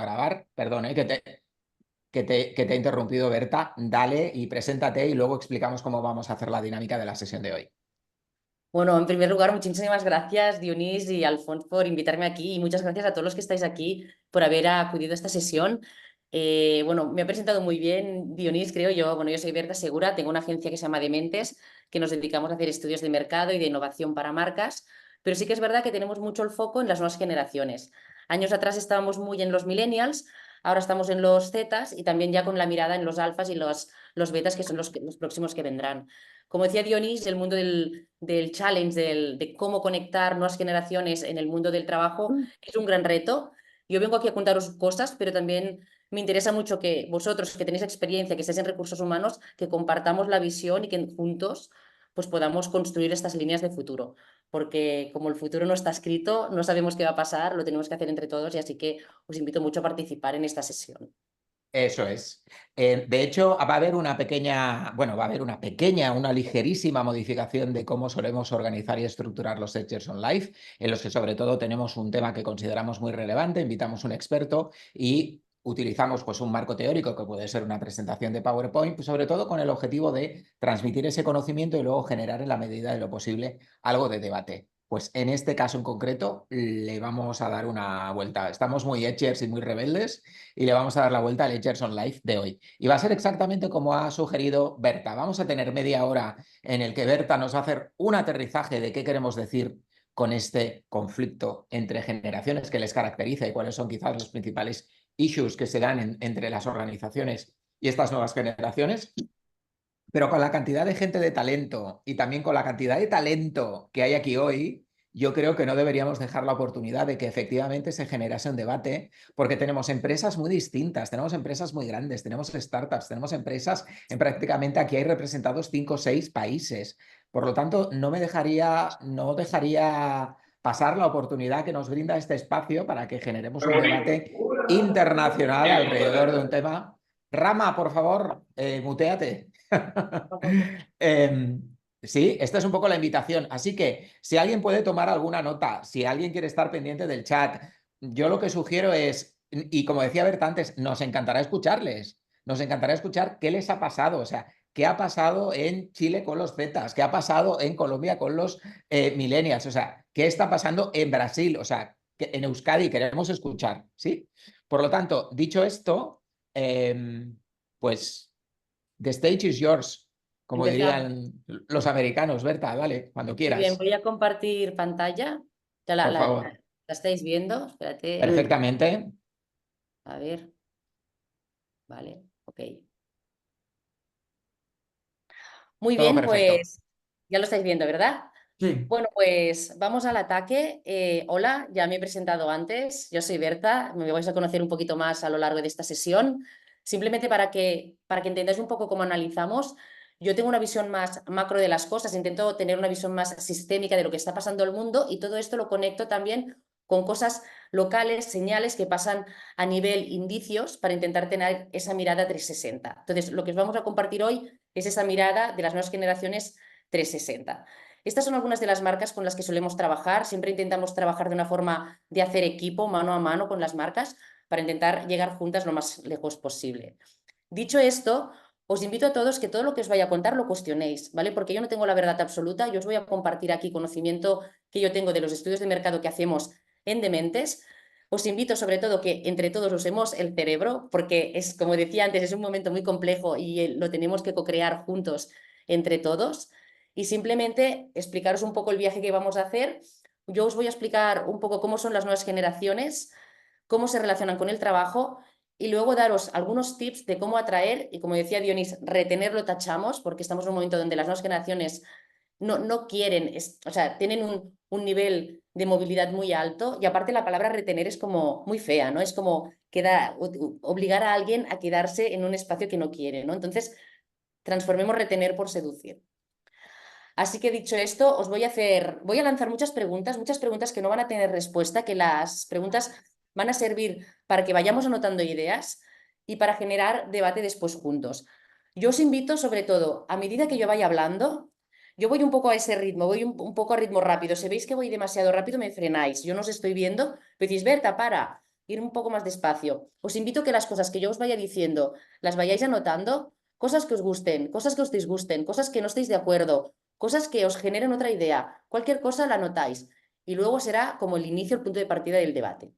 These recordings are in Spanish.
grabar. Perdón, que te he interrumpido, Berta. Dale y preséntate y luego explicamos cómo vamos a hacer la dinámica de la sesión de hoy. Bueno, en primer lugar, muchísimas gracias, Dionís y Alfonso, por invitarme aquí y muchas gracias a todos los que estáis aquí por haber acudido a esta sesión. Bueno, me ha presentado muy bien Dionís, creo yo. Bueno, yo soy Berta Segura, tengo una agencia que se llama Dementes, que nos dedicamos a hacer estudios de mercado y de innovación para marcas, pero sí que es verdad que tenemos mucho el foco en las nuevas generaciones. Años atrás estábamos muy en los millennials, ahora estamos en los Zetas y también ya con la mirada en los alfas y los betas, que son los próximos que vendrán. Como decía Dionís, el mundo del challenge, de cómo conectar nuevas generaciones en el mundo del trabajo, es un gran reto. Yo vengo aquí a contaros cosas, pero también me interesa mucho que vosotros, que tenéis experiencia, que estáis en recursos humanos, que compartamos la visión y que juntos pues podamos construir estas líneas de futuro. Porque como el futuro no está escrito, no sabemos qué va a pasar, lo tenemos que hacer entre todos y así que os invito mucho a participar en esta sesión. Eso es. De hecho, va a haber una pequeña, bueno, va a haber una ligerísima modificación de cómo solemos organizar y estructurar los Edgers on Live, en los que sobre todo tenemos un tema que consideramos muy relevante, invitamos un experto y utilizamos pues un marco teórico que puede ser una presentación de PowerPoint, pues, sobre todo con el objetivo de transmitir ese conocimiento y luego generar en la medida de lo posible algo de debate. Pues en este caso en concreto le vamos a dar una vuelta. Estamos muy edgers y muy rebeldes y le vamos a dar la vuelta al Edgers on Live de hoy. Y va a ser exactamente como ha sugerido Berta. Vamos a tener media hora en el que Berta nos va a hacer un aterrizaje de qué queremos decir con este conflicto entre generaciones que les caracteriza y cuáles son quizás los principales issues que se dan entre las organizaciones y estas nuevas generaciones. Pero con la cantidad de gente de talento y también con la cantidad de talento que hay aquí hoy, yo creo que no deberíamos dejar la oportunidad de que efectivamente se generase un debate, porque tenemos empresas muy distintas, tenemos empresas muy grandes, tenemos startups, tenemos empresas en prácticamente aquí hay representados 5 o 6 países. Por lo tanto, no dejaría pasar la oportunidad que nos brinda este espacio para que generemos un debate internacional alrededor de un tema. Rama, por favor, muteate. Eh, sí, esta es un poco la invitación. Así que si alguien puede tomar alguna nota, si alguien quiere estar pendiente del chat, yo lo que sugiero es, y como decía Berta antes, nos encantará escucharles, nos encantará escuchar qué les ha pasado, o sea, qué ha pasado en Chile con los Zetas, qué ha pasado en Colombia con los millennials, o sea, qué está pasando en Brasil, o sea, que en Euskadi queremos escuchar, ¿sí? Por lo tanto, dicho esto, pues the stage is yours, como Empezamos. dirían los americanos. Berta, dale, cuando Muy bien, quieras, voy a compartir pantalla. Ya por favor. la estáis viendo. Espérate. Perfectamente. A ver. Vale, ok. Muy Todo bien, perfecto. pues ya lo estáis viendo, ¿verdad? Sí. Bueno, pues vamos al ataque. Hola, ya me he presentado antes. Yo soy Berta. Me vais a conocer un poquito más a lo largo de esta sesión. Simplemente para que entendáis un poco cómo analizamos. Yo tengo una visión más macro de las cosas. Intento tener una visión más sistémica de lo que está pasando en el mundo y todo esto lo conecto también con cosas locales, señales que pasan a nivel indicios para intentar tener esa mirada 360. Entonces, lo que os vamos a compartir hoy es esa mirada de las nuevas generaciones 360. Estas son algunas de las marcas con las que solemos trabajar. Siempre intentamos trabajar de una forma de hacer equipo, mano a mano con las marcas, para intentar llegar juntas lo más lejos posible. Dicho esto, os invito a todos que todo lo que os vaya a contar lo cuestionéis, ¿vale? Porque yo no tengo la verdad absoluta, yo os voy a compartir aquí conocimiento que yo tengo de los estudios de mercado que hacemos en Dementes. Os invito sobre todo que entre todos usemos el cerebro, porque es, como decía antes, es un momento muy complejo y lo tenemos que co-crear juntos entre todos. Y simplemente explicaros un poco el viaje que vamos a hacer. Yo os voy a explicar un poco cómo son las nuevas generaciones, cómo se relacionan con el trabajo y luego daros algunos tips de cómo atraer y, como decía Dionís, retener lo tachamos, porque estamos en un momento donde las nuevas generaciones no quieren, o sea, tienen un nivel de movilidad muy alto y aparte la palabra retener es como muy fea, ¿no? Es como obligar a alguien a quedarse en un espacio que no quiere, ¿no? Entonces, transformemos retener por seducir. Así que dicho esto, voy a lanzar muchas preguntas que no van a tener respuesta, que las preguntas van a servir para que vayamos anotando ideas y para generar debate después juntos. Yo os invito, sobre todo, a medida que yo vaya hablando, yo voy un poco a ese ritmo, voy un poco a ritmo rápido. Si veis que voy demasiado rápido, me frenáis. Yo no os estoy viendo, me decís, Berta, para. ir un poco más despacio. Os invito a que las cosas que yo os vaya diciendo las vayáis anotando, cosas que os gusten, cosas que os disgusten, cosas que no estéis de acuerdo, cosas que os generen otra idea. Cualquier cosa la anotáis y luego será como el inicio, el punto de partida del debate.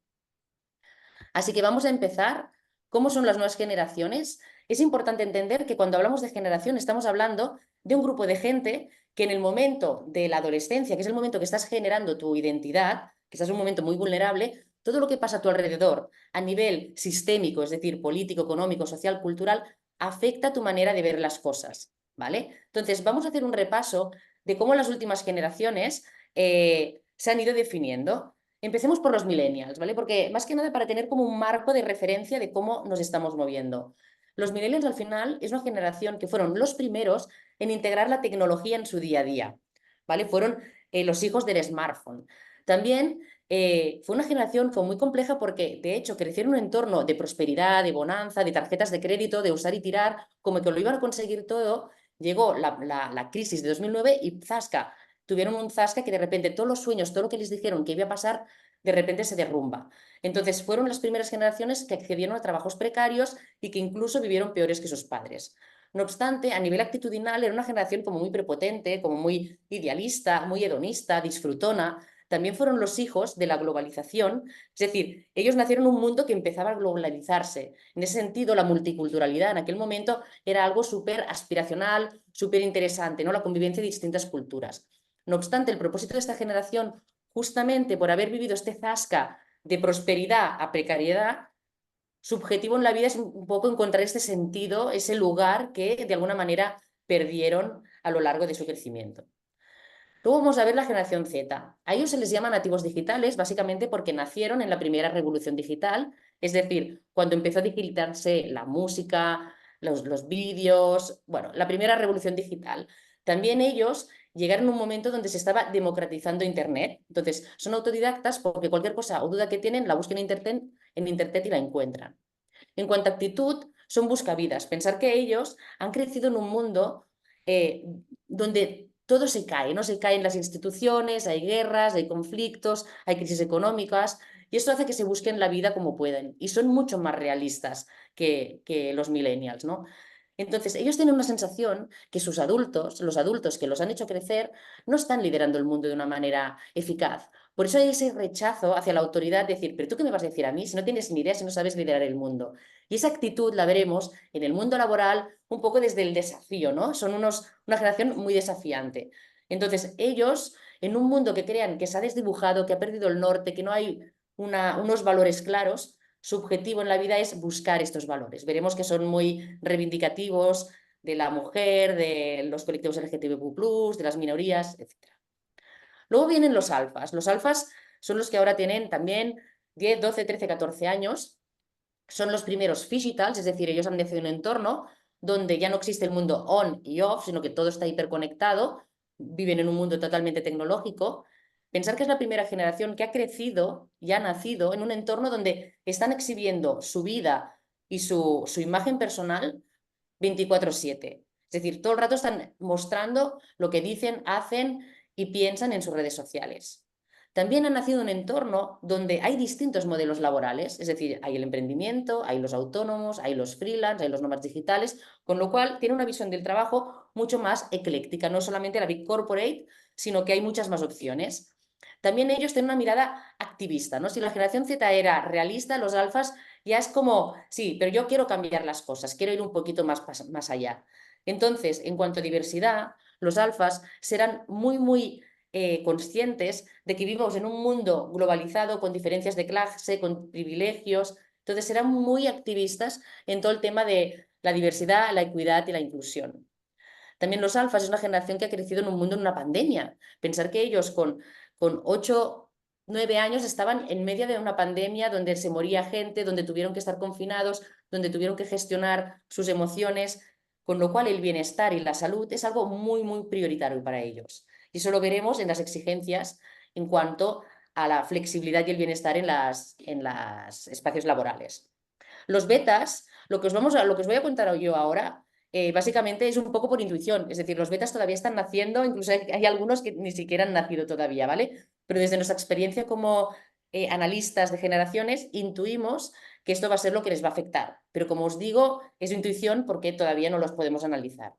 Así que vamos a empezar. ¿Cómo son las nuevas generaciones? Es importante entender que cuando hablamos de generación estamos hablando de un grupo de gente que en el momento de la adolescencia, que es el momento que estás generando tu identidad, que estás en un momento muy vulnerable, todo lo que pasa a tu alrededor a nivel sistémico, es decir, político, económico, social, cultural, afecta tu manera de ver las cosas, ¿vale? Entonces, vamos a hacer un repaso de cómo las últimas generaciones se han ido definiendo. Empecemos por los millennials, ¿vale? Porque más que nada para tener como un marco de referencia de cómo nos estamos moviendo. Los millennials al final es una generación que fueron los primeros en integrar la tecnología en su día a día, ¿vale? Fueron los hijos del smartphone. También fue una generación muy compleja porque, de hecho, crecieron en un entorno de prosperidad, de bonanza, de tarjetas de crédito, de usar y tirar, como que lo iban a conseguir todo. Llegó la crisis de 2009 y zasca, tuvieron un zasca que de repente todos los sueños, todo lo que les dijeron que iba a pasar, de repente se derrumba. Entonces fueron las primeras generaciones que accedieron a trabajos precarios y que incluso vivieron peores que sus padres. No obstante, a nivel actitudinal era una generación como muy prepotente, como muy idealista, muy hedonista, disfrutona. También fueron los hijos de la globalización, es decir, ellos nacieron en un mundo que empezaba a globalizarse. En ese sentido, la multiculturalidad en aquel momento era algo súper aspiracional, súper interesante, ¿no? La convivencia de distintas culturas. No obstante, el propósito de esta generación, justamente por haber vivido este zasca de prosperidad a precariedad, su objetivo en la vida es un poco encontrar este sentido, ese lugar que de alguna manera perdieron a lo largo de su crecimiento. Luego vamos a ver la generación Z. A ellos se les llama nativos digitales, básicamente porque nacieron en la primera revolución digital, es decir, cuando empezó a digitalizarse la música, los vídeos, bueno, la primera revolución digital. También ellos llegaron a un momento donde se estaba democratizando Internet. Entonces, son autodidactas porque cualquier cosa o duda que tienen la buscan en Internet y la encuentran. En cuanto a actitud, son buscavidas. Pensar que ellos han crecido en un mundo eh, donde todo se cae, ¿no? Se caen las instituciones, hay guerras, hay conflictos, hay crisis económicas, y esto hace que se busquen la vida como pueden. Y son mucho más realistas que los millennials, ¿no? Entonces, ellos tienen una sensación que sus adultos, los adultos que los han hecho crecer, no están liderando el mundo de una manera eficaz. Por eso hay ese rechazo hacia la autoridad, de decir, pero tú qué me vas a decir a mí si no tienes ni idea, si no sabes liderar el mundo. Y esa actitud la veremos en el mundo laboral un poco desde el desafío, ¿no? Son una generación muy desafiante. Entonces, ellos, en un mundo que crean que se ha desdibujado, que ha perdido el norte, que no hay unos valores claros, su objetivo en la vida es buscar estos valores. Veremos que son muy reivindicativos de la mujer, de los colectivos LGTBQ+, de las minorías, etc. Luego vienen los alfas. Los alfas son los que ahora tienen también 10, 12, 13, 14 años. Son los primeros digitals, es decir, ellos han nacido en un entorno donde ya no existe el mundo on y off, sino que todo está hiperconectado, viven en un mundo totalmente tecnológico. Pensar que es la primera generación que ha crecido y ha nacido en un entorno donde están exhibiendo su vida y su imagen personal 24/7. Es decir, todo el rato están mostrando lo que dicen, hacen y piensan en sus redes sociales. También ha nacido un entorno donde hay distintos modelos laborales, es decir, hay el emprendimiento, hay los autónomos, hay los freelance, hay los nómadas digitales, con lo cual tiene una visión del trabajo mucho más ecléctica, no solamente la big corporate, sino que hay muchas más opciones. También ellos tienen una mirada activista, ¿no? Si la generación Z era realista, los alfas ya es como, sí, pero yo quiero cambiar las cosas, quiero ir un poquito más allá. Entonces, en cuanto a diversidad, los alfas serán muy conscientes de que vivimos en un mundo globalizado, con diferencias de clase, con privilegios. Entonces, serán muy activistas en todo el tema de la diversidad, la equidad y la inclusión. También los alfas es una generación que ha crecido en un mundo en una pandemia. Pensar que ellos con 8, 9 años estaban en medio de una pandemia donde se moría gente, donde tuvieron que estar confinados, donde tuvieron que gestionar sus emociones, con lo cual el bienestar y la salud es algo muy prioritario para ellos. Y eso lo veremos en las exigencias en cuanto a la flexibilidad y el bienestar en los espacios laborales. Los betas, lo que os voy a contar yo ahora, básicamente es un poco por intuición, es decir, los betas todavía están naciendo, incluso hay algunos que ni siquiera han nacido todavía, ¿vale? Pero desde nuestra experiencia como analistas de generaciones, intuimos que esto va a ser lo que les va a afectar. Pero como os digo, es intuición porque todavía no los podemos analizar.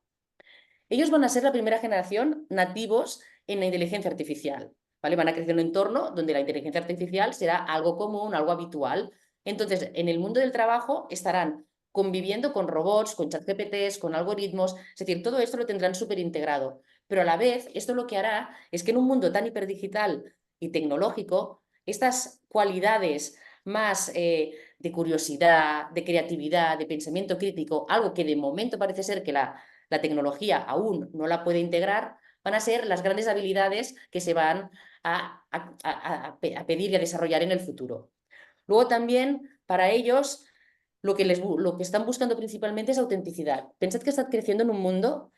Ellos van a ser la primera generación nativos en la inteligencia artificial, ¿vale? Van a crecer en un entorno donde la inteligencia artificial será algo común, algo habitual. Entonces, en el mundo del trabajo estarán conviviendo con robots, con ChatGPTs, con algoritmos, es decir, todo esto lo tendrán súper integrado. Pero a la vez, esto lo que hará es que en un mundo tan hiperdigital y tecnológico, estas cualidades más de curiosidad, de creatividad, de pensamiento crítico, algo que de momento parece ser que la tecnología aún no la puede integrar, van a ser las grandes habilidades que se van a pedir y a desarrollar en el futuro. Luego también para ellos lo que están buscando principalmente es autenticidad. Pensad que están creciendo en un mundo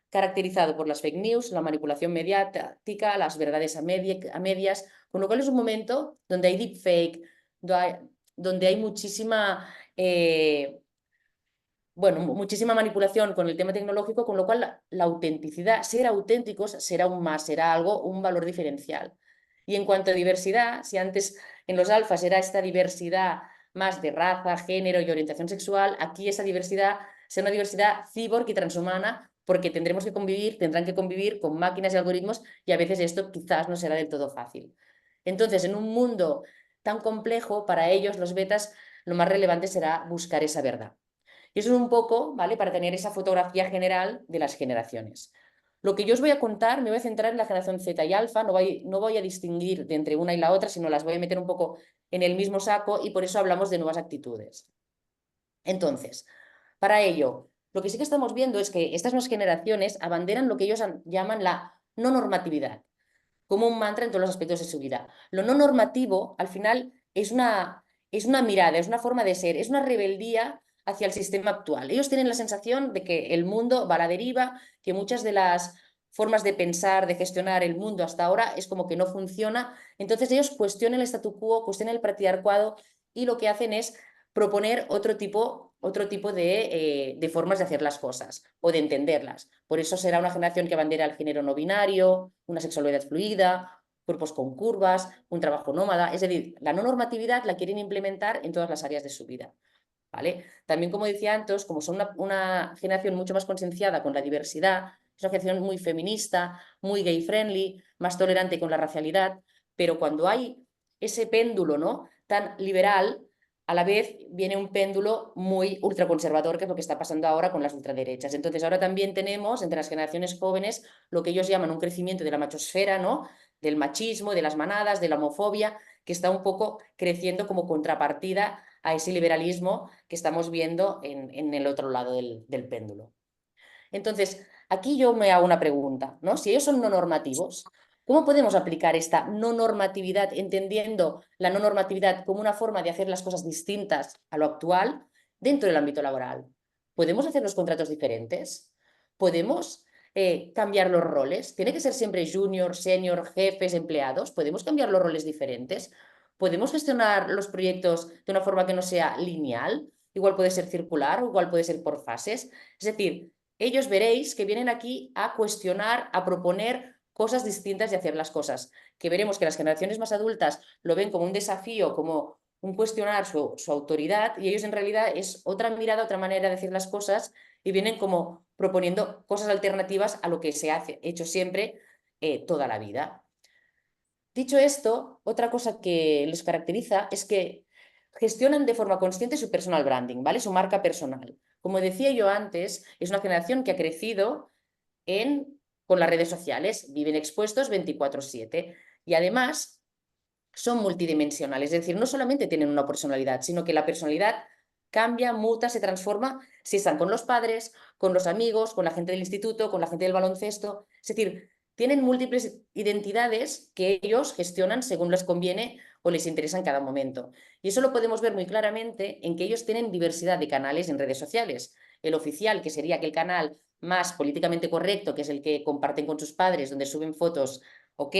caracterizado por las fake news, la manipulación mediática, las verdades a medias, con lo cual es un momento donde hay deepfake, donde hay muchísima bueno, muchísima manipulación con el tema tecnológico, con lo cual la autenticidad, ser auténticos será aún más, será algo, un valor diferencial. Y en cuanto a diversidad, si antes en los alfas era esta diversidad más de raza, género y orientación sexual, aquí esa diversidad será una diversidad cyborg y transhumana, porque tendrán que convivir con máquinas y algoritmos, y a veces esto quizás no será del todo fácil. Entonces, en un mundo tan complejo, para ellos, los betas, lo más relevante será buscar esa verdad. Y eso es un poco, ¿vale? Para tener esa fotografía general de las generaciones. Lo que yo os voy a contar, me voy a centrar en la generación Z y alfa, no voy a distinguir de entre una y la otra, sino las voy a meter un poco en el mismo saco y por eso hablamos de nuevas actitudes. Entonces, para ello, lo que sí que estamos viendo es que estas nuevas generaciones abanderan lo que ellos llaman la no normatividad, como un mantra en todos los aspectos de su vida. Lo no normativo, al final, es una mirada, es una forma de ser, es una rebeldía hacia el sistema actual. Ellos tienen la sensación de que el mundo va a la deriva, que muchas de las formas de pensar, de gestionar el mundo hasta ahora es como que no funciona. Entonces ellos cuestionan el statu quo, cuestionan el patriarcado y lo que hacen es proponer otro tipo de formas de hacer las cosas o de entenderlas. Por eso será una generación que abandera el género no binario, una sexualidad fluida, cuerpos con curvas, un trabajo nómada. Es decir, la no normatividad la quieren implementar en todas las áreas de su vida. ¿Vale? También, como decía antes, como son una generación mucho más concienciada con la diversidad, es una generación muy feminista, muy gay friendly, más tolerante con la racialidad, pero cuando hay ese péndulo, ¿no?, tan liberal, a la vez viene un péndulo muy ultraconservador, que es lo que está pasando ahora con las ultraderechas. Entonces, ahora también tenemos entre las generaciones jóvenes lo que ellos llaman un crecimiento de la machosfera, ¿no?, del machismo, de las manadas, de la homofobia, que está un poco creciendo como contrapartida a ese liberalismo que estamos viendo en el otro lado del péndulo. Entonces, aquí yo me hago una pregunta, ¿no? Si ellos son no normativos, ¿cómo podemos aplicar esta no normatividad, entendiendo la no normatividad como una forma de hacer las cosas distintas a lo actual dentro del ámbito laboral? ¿Podemos hacer los contratos diferentes? ¿Podemos cambiar los roles? ¿Tiene que ser siempre junior, senior, jefes, empleados? ¿Podemos cambiar los roles diferentes? ¿Podemos gestionar los proyectos de una forma que no sea lineal? Igual puede ser circular o igual puede ser por fases. Es decir, ellos veréis que vienen aquí a cuestionar, a proponer cosas distintas de hacer las cosas, que veremos que las generaciones más adultas lo ven como un desafío, como un cuestionar su autoridad, y ellos en realidad es otra mirada, otra manera de hacer las cosas, y vienen como proponiendo cosas alternativas a lo que se ha hecho siempre toda la vida. Dicho esto, otra cosa que les caracteriza es que gestionan de forma consciente su personal branding, ¿vale? Su marca personal. Como decía yo antes, es una generación que ha crecido con las redes sociales, viven expuestos 24/7 y además son multidimensionales, es decir, no solamente tienen una personalidad, sino que la personalidad cambia, muta, se transforma si están con los padres, con los amigos, con la gente del instituto, con la gente del baloncesto. Es decir, tienen múltiples identidades que ellos gestionan según les conviene o les interesa en cada momento. Y eso lo podemos ver muy claramente en que ellos tienen diversidad de canales en redes sociales. El oficial, que sería aquel canal más políticamente correcto, que es el que comparten con sus padres, donde suben fotos, ok.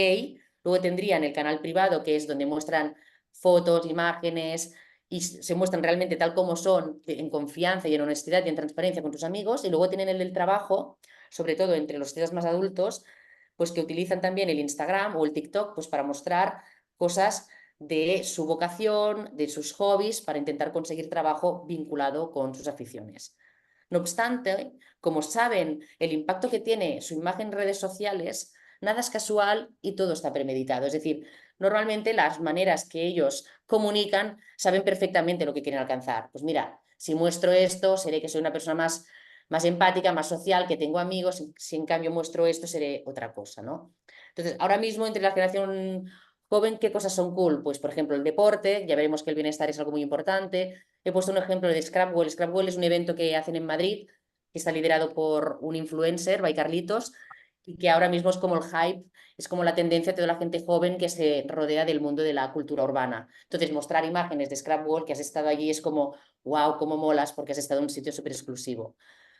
Luego tendrían el canal privado, que es donde muestran fotos, imágenes y se muestran realmente tal como son, en confianza y en honestidad y en transparencia con tus amigos. Y luego tienen el del trabajo, sobre todo entre los tíos más adultos, pues que utilizan también el Instagram o el TikTok pues para mostrar cosas de su vocación, de sus hobbies, para intentar conseguir trabajo vinculado con sus aficiones. No obstante, como saben el impacto que tiene su imagen en redes sociales, nada es casual y todo está premeditado. Es decir, normalmente las maneras que ellos comunican saben perfectamente lo que quieren alcanzar. Pues mira, si muestro esto, seré que soy una persona más empática, más social, que tengo amigos. Si en cambio muestro esto, seré otra cosa, ¿no? Entonces, ahora mismo entre la generación joven, ¿qué cosas son cool? Pues, por ejemplo, el deporte, ya veremos que el bienestar es algo muy importante. He puesto un ejemplo de Scrapwell. Scrapwell es un evento que hacen en Madrid, que está liderado por un influencer, by Carlitos, y que ahora mismo es como el hype, es como la tendencia de toda la gente joven que se rodea del mundo de la cultura urbana. Entonces, mostrar imágenes de Scrapwell, que has estado allí, es como, wow, cómo molas, porque has estado en un sitio súper exclusivo.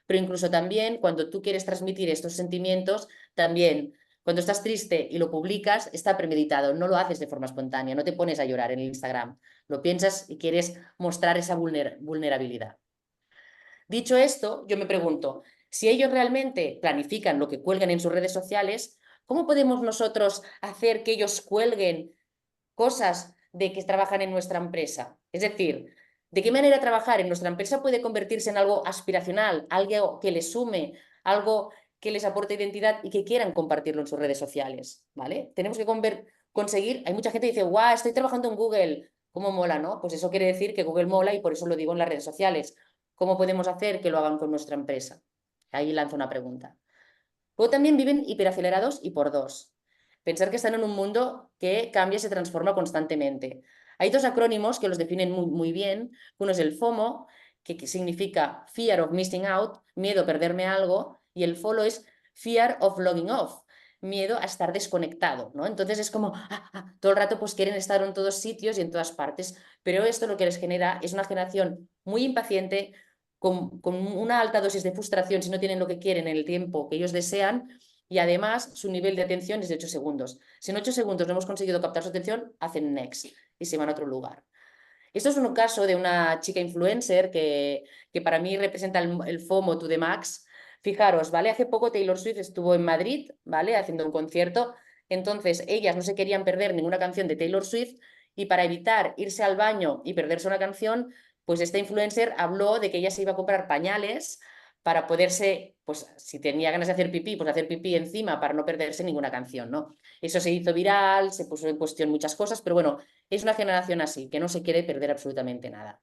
Pero incluso también cuando tú quieres transmitir estos sentimientos, también cuando estás triste y lo publicas, está premeditado, no lo haces de forma espontánea, no te pones a llorar en el Instagram, lo piensas y quieres mostrar esa vulnerabilidad. Dicho esto, yo me pregunto, si ellos realmente planifican lo que cuelgan en sus redes sociales, ¿cómo podemos nosotros hacer que ellos cuelguen cosas de que trabajan en nuestra empresa? Es decir, ¿de qué manera trabajar en nuestra empresa puede convertirse en algo aspiracional, algo que les sume, algo que les aporte identidad y que quieran compartirlo en sus redes sociales? ¿Vale? Tenemos que conseguir, hay mucha gente que dice, guau, estoy trabajando en Google, ¿cómo mola, no? Pues eso quiere decir que Google mola y por eso lo digo en las redes sociales. ¿Cómo podemos hacer que lo hagan con nuestra empresa? Ahí lanzo una pregunta. Luego también viven hiperacelerados y por dos. Pensar que están en un mundo que cambia y se transforma constantemente. Hay dos acrónimos que los definen muy bien. Uno es el FOMO, que significa Fear of Missing Out, miedo a perderme algo, y el FOLO es Fear of Logging Off, miedo a estar desconectado, ¿no? Entonces es como, todo el rato pues quieren estar en todos sitios y en todas partes, pero esto lo que les genera es una generación muy impaciente, con una alta dosis de frustración si no tienen lo que quieren en el tiempo que ellos desean, y además su nivel de atención es de 8 segundos. Si en 8 segundos no hemos conseguido captar su atención, hacen next y se van a otro lugar. Esto es un caso de una chica influencer que para mí representa el FOMO to the max. Fijaros, ¿vale? Hace poco Taylor Swift estuvo en Madrid, ¿vale? Haciendo un concierto. Entonces, ellas no se querían perder ninguna canción de Taylor Swift, y para evitar irse al baño y perderse una canción, pues esta influencer habló de que ella se iba a comprar pañales para poderse, pues si tenía ganas de hacer pipí, pues hacer pipí encima para no perderse ninguna canción, ¿no? Eso se hizo viral, se puso en cuestión muchas cosas, pero bueno, es una generación así, que no se quiere perder absolutamente nada.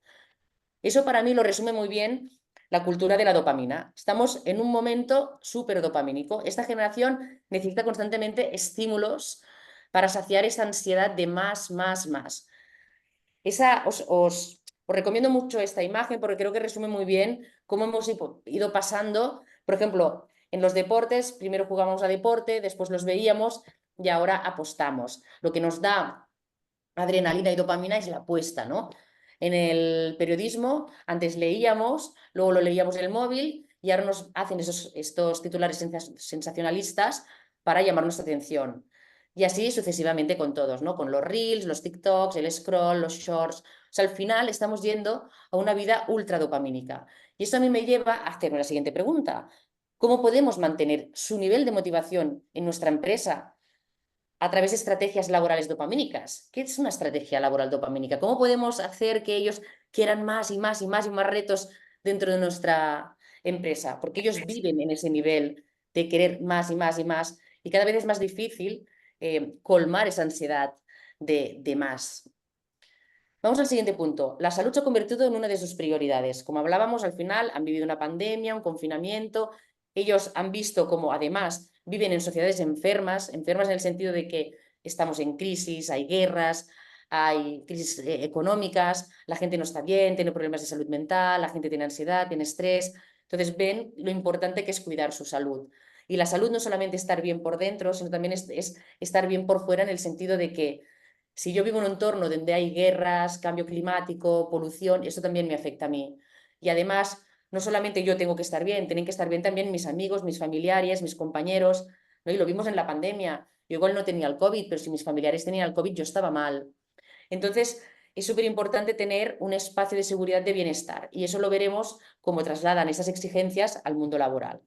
Eso para mí lo resume muy bien la cultura de la dopamina. Estamos en un momento súper dopamínico. Esta generación necesita constantemente estímulos para saciar esa ansiedad de más, más, más. Os recomiendo mucho esta imagen porque creo que resume muy bien cómo hemos ido pasando. Por ejemplo, en los deportes, primero jugábamos a deporte, después los veíamos y ahora apostamos. Lo que nos da adrenalina y dopamina es la apuesta, ¿no? En el periodismo, antes leíamos, luego lo leíamos en el móvil y ahora nos hacen estos titulares sensacionalistas para llamar nuestra atención. Y así sucesivamente con todos, ¿no? Con los reels, los TikToks, el scroll, los shorts. O sea, al final estamos yendo a una vida ultra dopamínica. Y eso a mí me lleva a hacerme la siguiente pregunta. ¿Cómo podemos mantener su nivel de motivación en nuestra empresa a través de estrategias laborales dopamínicas? ¿Qué es una estrategia laboral dopamínica? ¿Cómo podemos hacer que ellos quieran más y más y más y más retos dentro de nuestra empresa? Porque ellos viven en ese nivel de querer más y más y más, y cada vez es más difícil colmar esa ansiedad de más. Vamos al siguiente punto. La salud se ha convertido en una de sus prioridades. Como hablábamos, al final han vivido una pandemia, un confinamiento. Ellos han visto cómo además viven en sociedades enfermas, enfermas en el sentido de que estamos en crisis, hay guerras, hay crisis económicas, la gente no está bien, tiene problemas de salud mental, la gente tiene ansiedad, tiene estrés. Entonces ven lo importante que es cuidar su salud. Y la salud no solamente estar bien por dentro, sino también es estar bien por fuera, en el sentido de que si yo vivo en un entorno donde hay guerras, cambio climático, polución, eso también me afecta a mí. Y además, no solamente yo tengo que estar bien, tienen que estar bien también mis amigos, mis familiares, mis compañeros, ¿no? Y lo vimos en la pandemia. Yo igual no tenía el COVID, pero si mis familiares tenían el COVID, yo estaba mal. Entonces, es súper importante tener un espacio de seguridad, de bienestar, y eso lo veremos cómo trasladan esas exigencias al mundo laboral.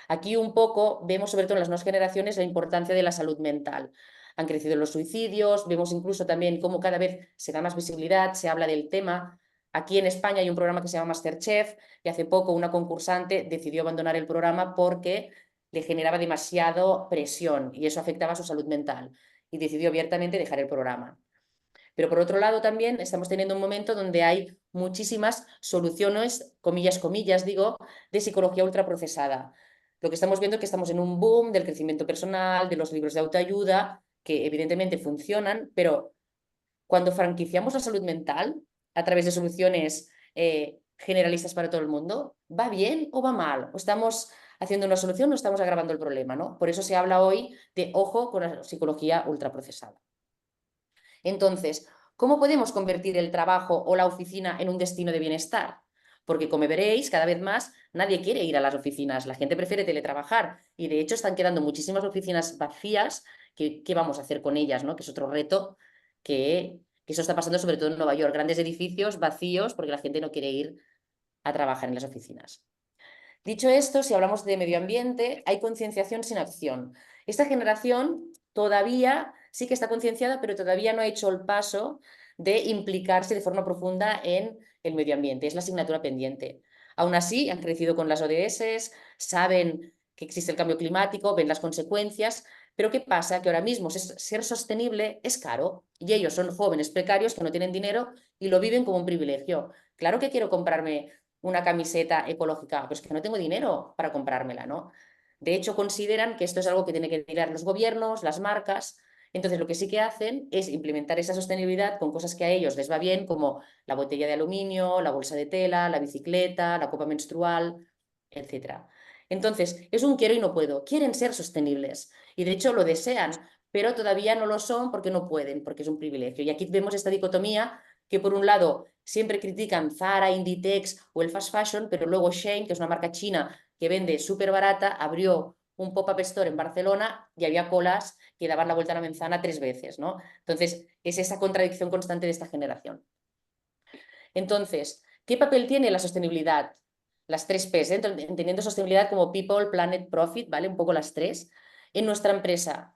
Aquí un poco vemos, sobre todo en las nuevas generaciones, la importancia de la salud mental. han crecido los suicidios, vemos incluso también cómo cada vez se da más visibilidad, se habla del tema. Aquí en España hay un programa que se llama MasterChef y hace poco una concursante decidió abandonar el programa porque le generaba demasiado presión y eso afectaba a su salud mental y decidió abiertamente dejar el programa. Pero por otro lado también estamos teniendo un momento donde hay muchísimas soluciones, comillas, comillas, digo, de psicología ultraprocesada. Lo que estamos viendo es que estamos en un boom del crecimiento personal, de los libros de autoayuda, que evidentemente funcionan, pero cuando franquiciamos la salud mental a través de soluciones generalistas para todo el mundo, ¿va bien o va mal? ¿O estamos haciendo una solución o estamos agravando el problema, ¿no? Por eso se habla hoy de ojo con la psicología ultraprocesada. Entonces, ¿cómo podemos convertir el trabajo o la oficina en un destino de bienestar? Porque como veréis, cada vez más nadie quiere ir a las oficinas, la gente prefiere teletrabajar y de hecho están quedando muchísimas oficinas vacías. ¿Qué vamos a hacer con ellas, ¿no? Que es otro reto que eso está pasando sobre todo en Nueva York, grandes edificios vacíos porque la gente no quiere ir a trabajar en las oficinas. Dicho esto, si hablamos de medio ambiente, hay concienciación sin acción. Esta generación todavía sí que está concienciada, pero todavía no ha hecho el paso de implicarse de forma profunda en el medio ambiente. Es la asignatura pendiente. Aún así, han crecido con las ODS, saben que existe el cambio climático, ven las consecuencias, pero ¿qué pasa? Que ahora mismo ser sostenible es caro y ellos son jóvenes precarios que no tienen dinero y lo viven como un privilegio. Claro que quiero comprarme una camiseta ecológica, pero es que no tengo dinero para comprármela, ¿no? De hecho, consideran que esto es algo que tienen que mirar los gobiernos, las marcas. Entonces, lo que sí que hacen es implementar esa sostenibilidad con cosas que a ellos les va bien, como la botella de aluminio, la bolsa de tela, la bicicleta, la copa menstrual, etcétera. Entonces, es un quiero y no puedo. Quieren ser sostenibles y de hecho lo desean, pero todavía no lo son porque no pueden, porque es un privilegio. Y aquí vemos esta dicotomía que por un lado siempre critican Zara, Inditex o el fast fashion, pero luego Shein, que es una marca china que vende súper barata, abrió un pop-up store en Barcelona y había colas que daban la vuelta a la manzana 3 veces, ¿no? Entonces, es esa contradicción constante de esta generación. Entonces, ¿qué papel tiene la sostenibilidad? Las 3 P's, entendiendo sostenibilidad como People, Planet, Profit, ¿vale? Un poco las 3. En nuestra empresa,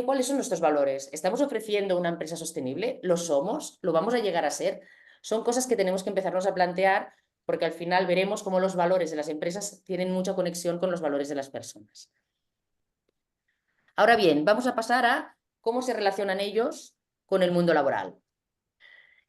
¿cuáles son nuestros valores? ¿Estamos ofreciendo una empresa sostenible? ¿Lo somos? ¿Lo vamos a llegar a ser? Son cosas que tenemos que empezarnos a plantear porque al final veremos cómo los valores de las empresas tienen mucha conexión con los valores de las personas. Ahora bien, vamos a pasar a cómo se relacionan ellos con el mundo laboral.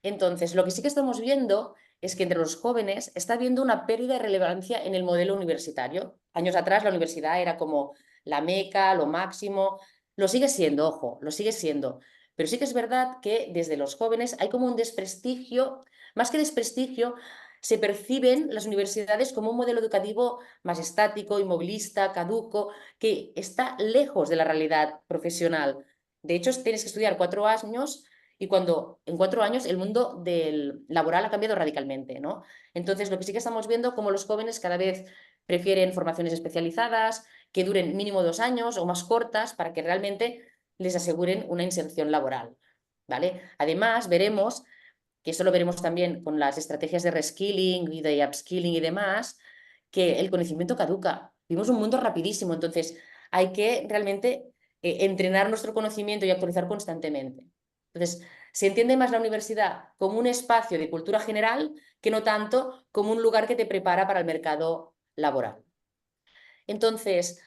Entonces, lo que sí que estamos viendo es que entre los jóvenes está habiendo una pérdida de relevancia en el modelo universitario. Años atrás la universidad era como la meca, lo máximo. Lo sigue siendo, ojo, lo sigue siendo. Pero sí que es verdad que desde los jóvenes hay como un desprestigio, más que desprestigio, se perciben las universidades como un modelo educativo más estático, inmovilista, caduco, que está lejos de la realidad profesional. De hecho, tienes que estudiar 4 años y cuando en 4 años el mundo del laboral ha cambiado radicalmente, ¿no? Entonces, lo que sí que estamos viendo como los jóvenes cada vez prefieren formaciones especializadas que duren mínimo 2 años o más cortas para que realmente les aseguren una inserción laboral, ¿vale? Además, veremos, que eso lo veremos también con las estrategias de reskilling y de upskilling y demás, que el conocimiento caduca. Vivimos un mundo rapidísimo, entonces hay que realmente entrenar nuestro conocimiento y actualizar constantemente. Entonces, se entiende más la universidad como un espacio de cultura general que no tanto como un lugar que te prepara para el mercado laboral. Entonces,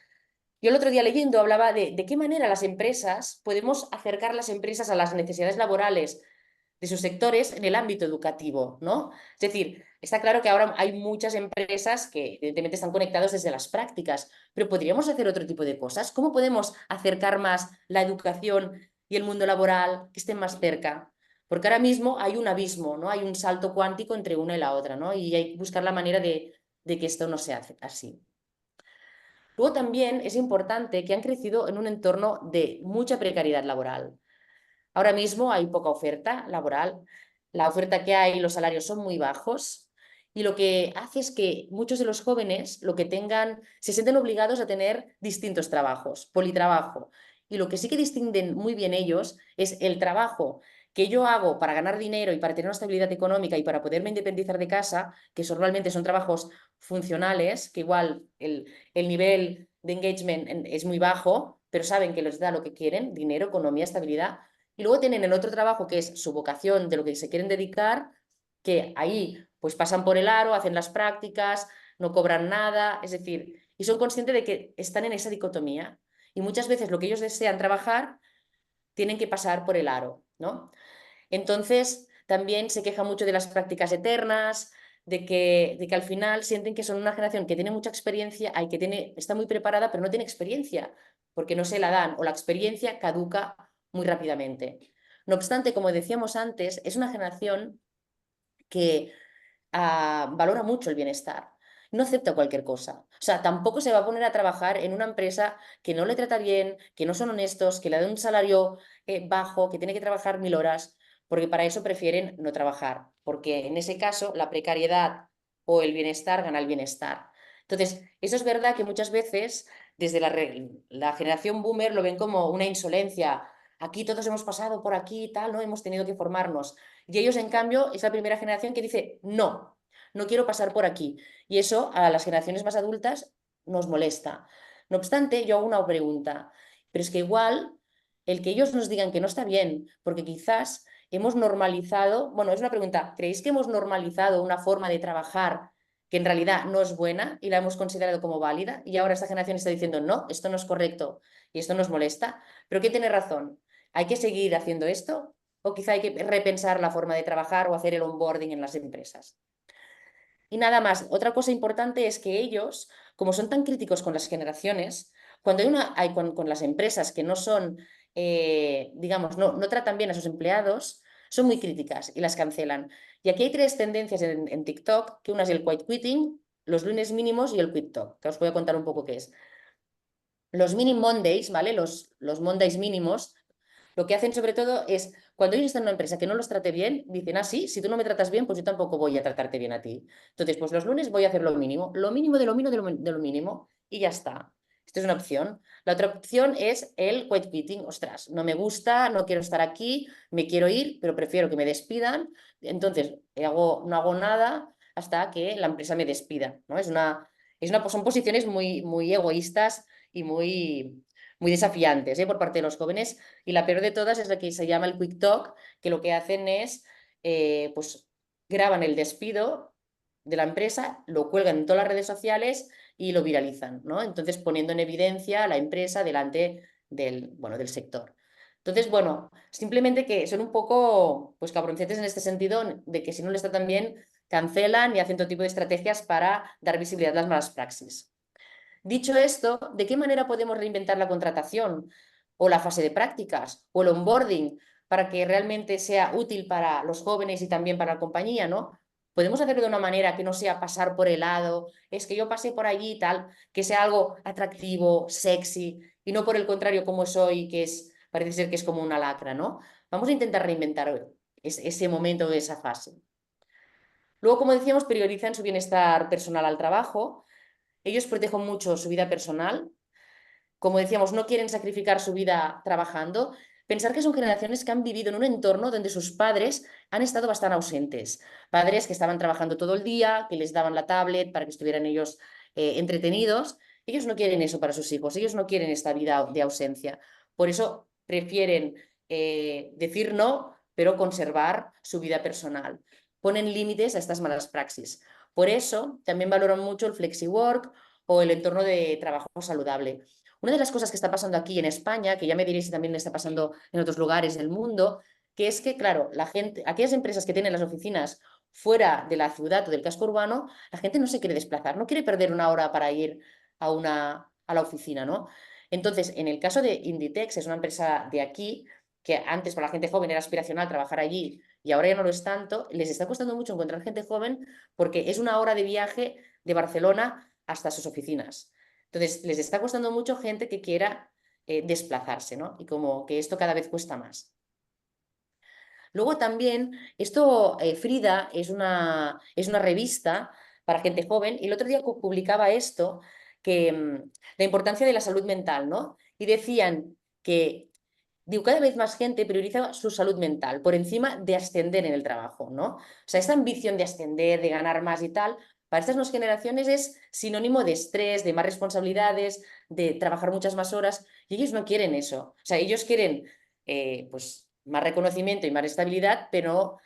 yo el otro día leyendo hablaba de qué manera las empresas, podemos acercar las empresas a las necesidades laborales de sus sectores en el ámbito educativo, ¿no? Es decir, está claro que ahora hay muchas empresas que evidentemente están conectadas desde las prácticas, pero podríamos hacer otro tipo de cosas. ¿Cómo podemos acercar más la educación y el mundo laboral que estén más cerca? Porque ahora mismo hay un abismo, ¿no? Hay un salto cuántico entre una y la otra, ¿no? Y hay que buscar la manera de que esto no se hace así. Luego también es importante que han crecido en un entorno de mucha precariedad laboral. Ahora mismo hay poca oferta laboral, la oferta que hay, los salarios son muy bajos y lo que hace es que muchos de los jóvenes lo que tengan, se sienten obligados a tener distintos trabajos, politrabajo. Y lo que sí que distinguen muy bien ellos es el trabajo que yo hago para ganar dinero y para tener una estabilidad económica y para poderme independizar de casa, que normalmente son trabajos funcionales, que igual el nivel de engagement es muy bajo, pero saben que les da lo que quieren, dinero, economía, estabilidad. Y luego tienen el otro trabajo que es su vocación, de lo que se quieren dedicar, que ahí pues pasan por el aro, hacen las prácticas, no cobran nada, es decir, y son conscientes de que están en esa dicotomía. Y muchas veces lo que ellos desean trabajar tienen que pasar por el aro, ¿no? Entonces, también se queja mucho de las prácticas eternas, de que al final sienten que son una generación que tiene mucha experiencia, que está muy preparada, pero no tiene experiencia, porque no se la dan, o la experiencia caduca muy rápidamente. No obstante, como decíamos antes, es una generación que valora mucho el bienestar. No acepta cualquier cosa. O sea, tampoco se va a poner a trabajar en una empresa que no le trata bien, que no son honestos, que le da un salario bajo, que tiene que trabajar 1000 horas, porque para eso prefieren no trabajar, porque en ese caso la precariedad o el bienestar gana el bienestar. Entonces, eso es verdad que muchas veces desde la generación boomer lo ven como una insolencia. Aquí todos hemos pasado por aquí y tal, ¿no? Hemos tenido que formarnos. Y ellos, en cambio, es la primera generación que dice, no, no quiero pasar por aquí. Y eso a las generaciones más adultas nos molesta. No obstante, yo hago una pregunta, pero es que igual el que ellos nos digan que no está bien, porque quizás hemos normalizado, bueno, es una pregunta, ¿creéis que hemos normalizado una forma de trabajar que en realidad no es buena y la hemos considerado como válida? Y ahora esta generación está diciendo, no, esto no es correcto y esto nos molesta. ¿Pero qué tiene razón? ¿Hay que seguir haciendo esto? ¿O quizá hay que repensar la forma de trabajar o hacer el onboarding en las empresas? Y nada más, otra cosa importante es que ellos, como son tan críticos con las generaciones, cuando con las empresas que no son, digamos, no tratan bien a sus empleados, son muy críticas y las cancelan. Y aquí hay tres tendencias en TikTok, que una es el quiet quitting, los lunes mínimos y el quit talk, que os voy a contar un poco qué es. Los mini Mondays, ¿vale? Los Mondays mínimos, lo que hacen sobre todo es, cuando ellos están en una empresa que no los trate bien, dicen, ah, sí, si tú no me tratas bien, pues yo tampoco voy a tratarte bien a ti. Entonces, pues los lunes voy a hacer lo mínimo de lo mínimo de lo mínimo, y ya está. Esta es una opción. La otra opción es el quiet quitting. Ostras, no me gusta, no quiero estar aquí, me quiero ir, pero prefiero que me despidan. Entonces, no hago nada hasta que la empresa me despida, ¿no? Son posiciones muy, muy egoístas y muy desafiantes, por parte de los jóvenes. Y la peor de todas es la que se llama el Quick Talk, que lo que hacen es, pues, graban el despido de la empresa, lo cuelgan en todas las redes sociales y lo viralizan, ¿no? Entonces, poniendo en evidencia a la empresa delante del sector. Entonces, bueno, simplemente que son un poco, pues, cabroncetes en este sentido, de que si no les tratan bien, cancelan y hacen todo tipo de estrategias para dar visibilidad a las malas praxis. Dicho esto, ¿de qué manera podemos reinventar la contratación o la fase de prácticas o el onboarding para que realmente sea útil para los jóvenes y también para la compañía, ¿no? Podemos hacerlo de una manera que no sea pasar por el lado, es que yo pasé por allí y tal, que sea algo atractivo, sexy, y no por el contrario como soy, parece ser que es como una lacra, ¿no? Vamos a intentar reinventar ese momento, esa fase. Luego, como decíamos, priorizan su bienestar personal al trabajo. Ellos protegen mucho su vida personal. Como decíamos, no quieren sacrificar su vida trabajando. Pensar que son generaciones que han vivido en un entorno donde sus padres han estado bastante ausentes. Padres que estaban trabajando todo el día, que les daban la tablet para que estuvieran ellos entretenidos. Ellos no quieren eso para sus hijos, ellos no quieren esta vida de ausencia. Por eso prefieren decir no, pero conservar su vida personal. Ponen límites a estas malas praxis. Por eso también valoran mucho el flexi-work o el entorno de trabajo saludable. Una de las cosas que está pasando aquí en España, que ya me diréis si también está pasando en otros lugares del mundo, que es que, claro, la gente, aquellas empresas que tienen las oficinas fuera de la ciudad o del casco urbano, la gente no se quiere desplazar, no quiere perder una hora para ir a la oficina, ¿no? Entonces, en el caso de Inditex, es una empresa de aquí, que antes para la gente joven era aspiracional trabajar allí y ahora ya no lo es tanto, les está costando mucho encontrar gente joven porque es una hora de viaje de Barcelona hasta sus oficinas. Entonces, les está costando mucho gente que quiera desplazarse, ¿no? Y como que esto cada vez cuesta más. Luego también, Frida es una revista para gente joven, y el otro día publicaba esto, que la importancia de la salud mental, ¿no? Y decían que digo, cada vez más gente prioriza su salud mental por encima de ascender en el trabajo, ¿no? O sea, esta ambición de ascender, de ganar más y tal, Para estas nuevas generaciones es sinónimo de estrés, de más responsabilidades, de trabajar muchas más horas, y ellos no quieren eso. O sea, ellos quieren pues, más reconocimiento y más estabilidad, pero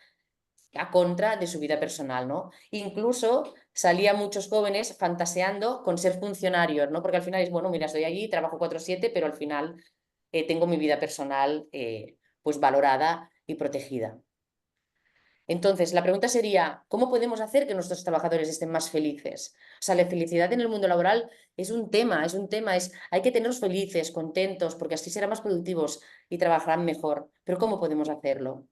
a contra de su vida personal, ¿no? Incluso salían muchos jóvenes fantaseando con ser funcionarios, ¿no? Porque al final es, bueno, mira, estoy allí, trabajo 4/7, pero al final tengo mi vida personal pues valorada y protegida. Entonces, la pregunta sería, ¿cómo podemos hacer que nuestros trabajadores estén más felices? O sea, la felicidad en el mundo laboral hay que tenerlos felices, contentos, porque así serán más productivos y trabajarán mejor. Pero ¿cómo podemos hacerlo?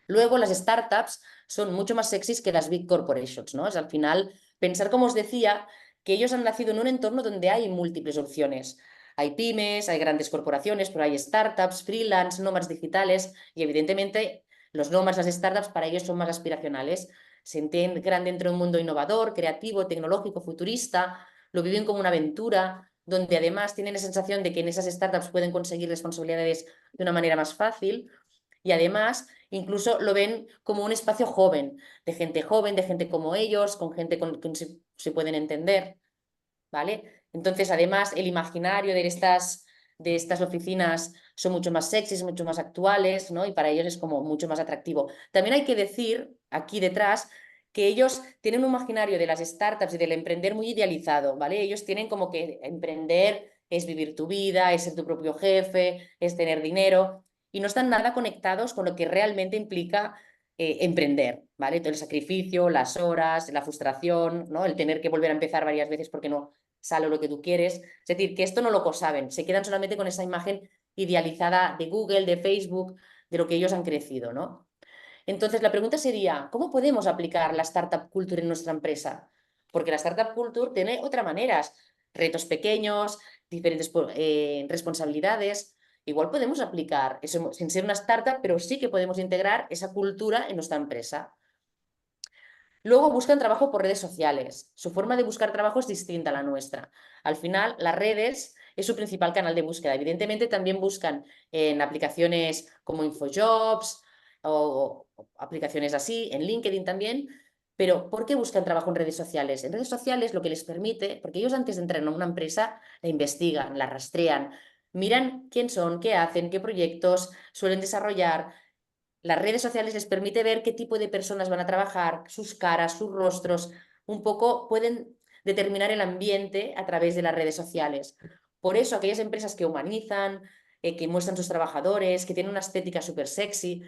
Luego, las startups son mucho más sexys que las big corporations, ¿no? Es al final pensar, como os decía, que ellos han nacido en un entorno donde hay múltiples opciones. Hay pymes, hay grandes corporaciones, pero hay startups, freelance, nómadas digitales y evidentemente los nómadas, las startups, para ellos son más aspiracionales. Se integran dentro de un mundo innovador, creativo, tecnológico, futurista, lo viven como una aventura, donde además tienen la sensación de que en esas startups pueden conseguir responsabilidades de una manera más fácil y además incluso lo ven como un espacio joven, de gente como ellos, con gente con que se pueden entender, ¿vale? Entonces, además, el imaginario de estas oficinas son mucho más sexys, mucho más actuales, ¿no? Y para ellos es como mucho más atractivo. También hay que decir, aquí detrás, que ellos tienen un imaginario de las startups y del emprender muy idealizado, ¿vale? Ellos tienen como que emprender es vivir tu vida, es ser tu propio jefe, es tener dinero, y no están nada conectados con lo que realmente implica emprender, ¿vale? Todo el sacrificio, las horas, la frustración, ¿no? El tener que volver a empezar varias veces porque no sale lo que tú quieres. Es decir, que esto no lo saben, se quedan solamente con esa imagen idealizada de Google, de Facebook, de lo que ellos han crecido, ¿no? Entonces, la pregunta sería, ¿cómo podemos aplicar la startup culture en nuestra empresa? Porque la startup culture tiene otras maneras, retos pequeños, diferentes responsabilidades. Igual podemos aplicar eso sin ser una startup, pero sí que podemos integrar esa cultura en nuestra empresa. Luego buscan trabajo por redes sociales. Su forma de buscar trabajo es distinta a la nuestra. Al final, las redes es su principal canal de búsqueda. Evidentemente, también buscan en aplicaciones como InfoJobs o aplicaciones así, en LinkedIn también. Pero ¿por qué buscan trabajo en redes sociales? En redes sociales lo que les permite, porque ellos antes de entrar en una empresa la investigan, la rastrean, miran quién son, qué hacen, qué proyectos suelen desarrollar. Las redes sociales les permite ver qué tipo de personas van a trabajar, sus caras, sus rostros, un poco pueden determinar el ambiente a través de las redes sociales. Por eso aquellas empresas que humanizan, que muestran sus trabajadores, que tienen una estética súper sexy,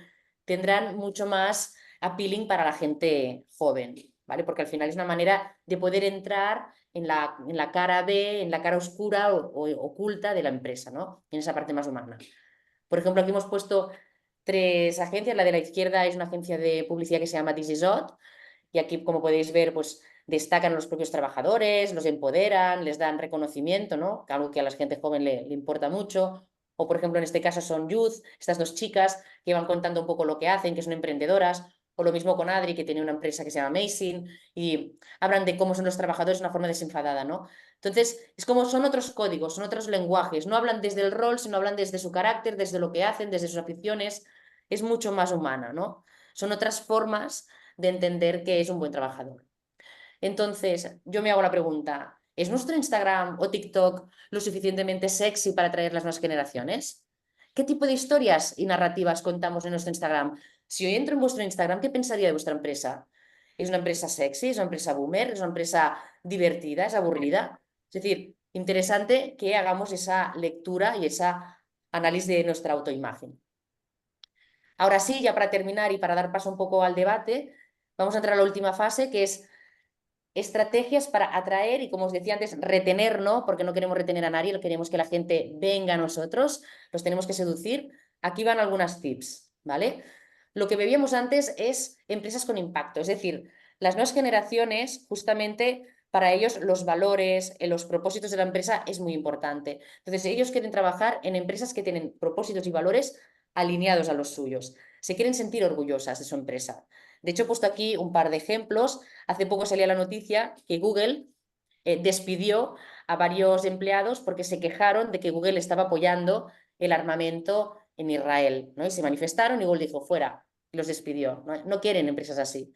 tendrán mucho más appealing para la gente joven, ¿vale? Porque al final es una manera de poder entrar en la cara B, en la cara oscura o oculta de la empresa, ¿no? En esa parte más humana. Por ejemplo, aquí hemos puesto tres agencias. La de la izquierda es una agencia de publicidad que se llama This Is Odd, y aquí, como podéis ver, pues destacan a los propios trabajadores, los empoderan, les dan reconocimiento, ¿no? Algo que a la gente joven le importa mucho. O, por ejemplo, en este caso son Youth, estas dos chicas que van contando un poco lo que hacen, que son emprendedoras. O lo mismo con Adri, que tiene una empresa que se llama Amazing, y hablan de cómo son los trabajadores de una forma desenfadada, ¿no? Entonces, es como son otros códigos, son otros lenguajes. No hablan desde el rol, sino hablan desde su carácter, desde lo que hacen, desde sus aficiones. Es mucho más humana, ¿no? Son otras formas de entender que es un buen trabajador. Entonces, yo me hago la pregunta, ¿es nuestro Instagram o TikTok lo suficientemente sexy para atraer las nuevas generaciones? ¿Qué tipo de historias y narrativas contamos en nuestro Instagram? Si hoy entro en vuestro Instagram, ¿qué pensaría de vuestra empresa? ¿Es una empresa sexy? ¿Es una empresa boomer? ¿Es una empresa divertida? ¿Es aburrida? Es decir, interesante que hagamos esa lectura y esa análisis de nuestra autoimagen. Ahora sí, ya para terminar y para dar paso un poco al debate, vamos a entrar a la última fase, que es estrategias para atraer y, como os decía antes, retener, ¿no? Porque no queremos retener a nadie, queremos que la gente venga a nosotros, los tenemos que seducir. Aquí van algunas tips, ¿vale? Lo que veíamos antes es empresas con impacto, es decir, las nuevas generaciones, justamente para ellos los valores, los propósitos de la empresa es muy importante. Entonces, ellos quieren trabajar en empresas que tienen propósitos y valores alineados a los suyos. Se quieren sentir orgullosas de su empresa. De hecho, he puesto aquí un par de ejemplos. Hace poco salía la noticia que Google despidió a varios empleados porque se quejaron de que Google estaba apoyando el armamento en Israel, ¿no? Y se manifestaron y Google dijo, fuera, y los despidió. No quieren empresas así.